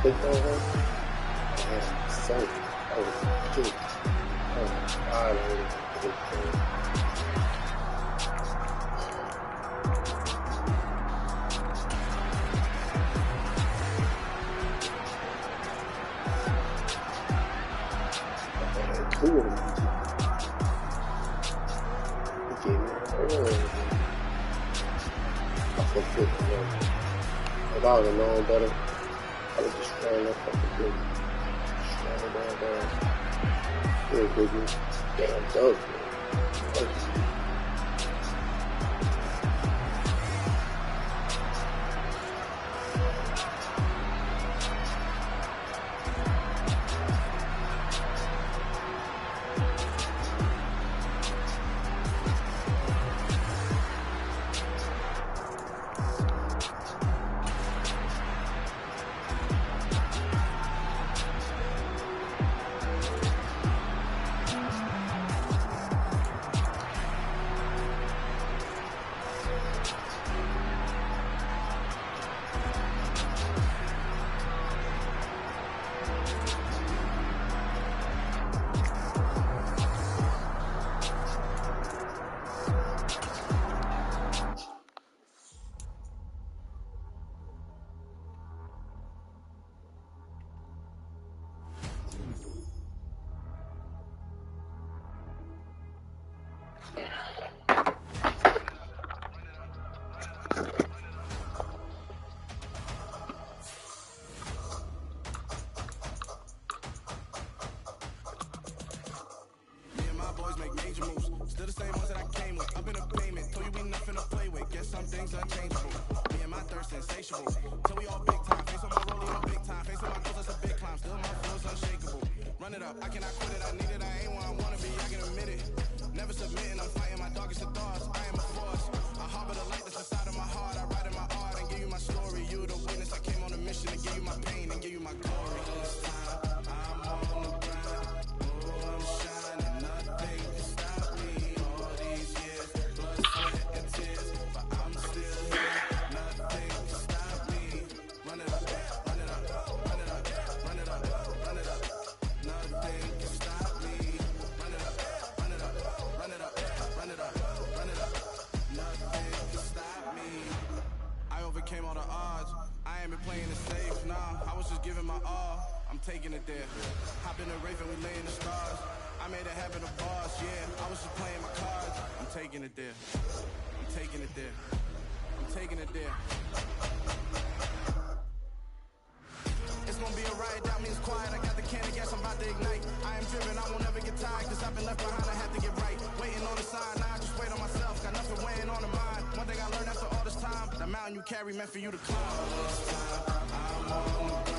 Click on her and so I was kicked. Oh my God, I would have clicked her. Two of them. He gave me early. I feel good for them. If I would have known better, I would just ran that fucking big. Ran down. Yeah, biggie. Damn dope, man. Still the same ones that I came with. Up in the payment, told you we nothing to play with. Guess some things unchangeable. Me and my thirst insatiable. Till we all big time. Face on my rollie, on big time. Face on my goals, that's a big climb. Still my flow's unshakable. Run it up, I cannot quit it. I need it, I ain't where I wanna be. I can admit it. Never submitting, I'm fighting my darkest of thoughts. I am a force. I harbor the light that's inside of my heart. I write in my art and give you my story. You the witness. I came on a mission to give you my pain and give you my glory. This time, I'm on the grind. Oh, I'm shining. Nothing can stop me. All these years, blood, sweat, and tears, but I'm still here. Nothing can stop me. Run it up, run it up, run it up, run it up, run it up. Nothing can stop me. Run it up, run it up, run it up, run it up, run it up. Nothing can stop me. I overcame all the odds. I ain't been playing it safe, nah. I was just giving my all. I'm taking it there. Hop in the Raven, we lay in the stars. I made it happen, the boss, yeah. I was just playing my cards. I'm taking it there. I'm taking it there. I'm taking it there. It's gonna be a riot, doubt me it's quiet. I got the can of gas, I'm about to ignite. I am driven, I won't ever get tired. Cause I've been left behind, I have to get right. Waiting on the sign, now I just wait on myself. Got nothing weighing on the mind. One thing I learned after all this time, the mountain you carry meant for you to climb. This time, I'm on the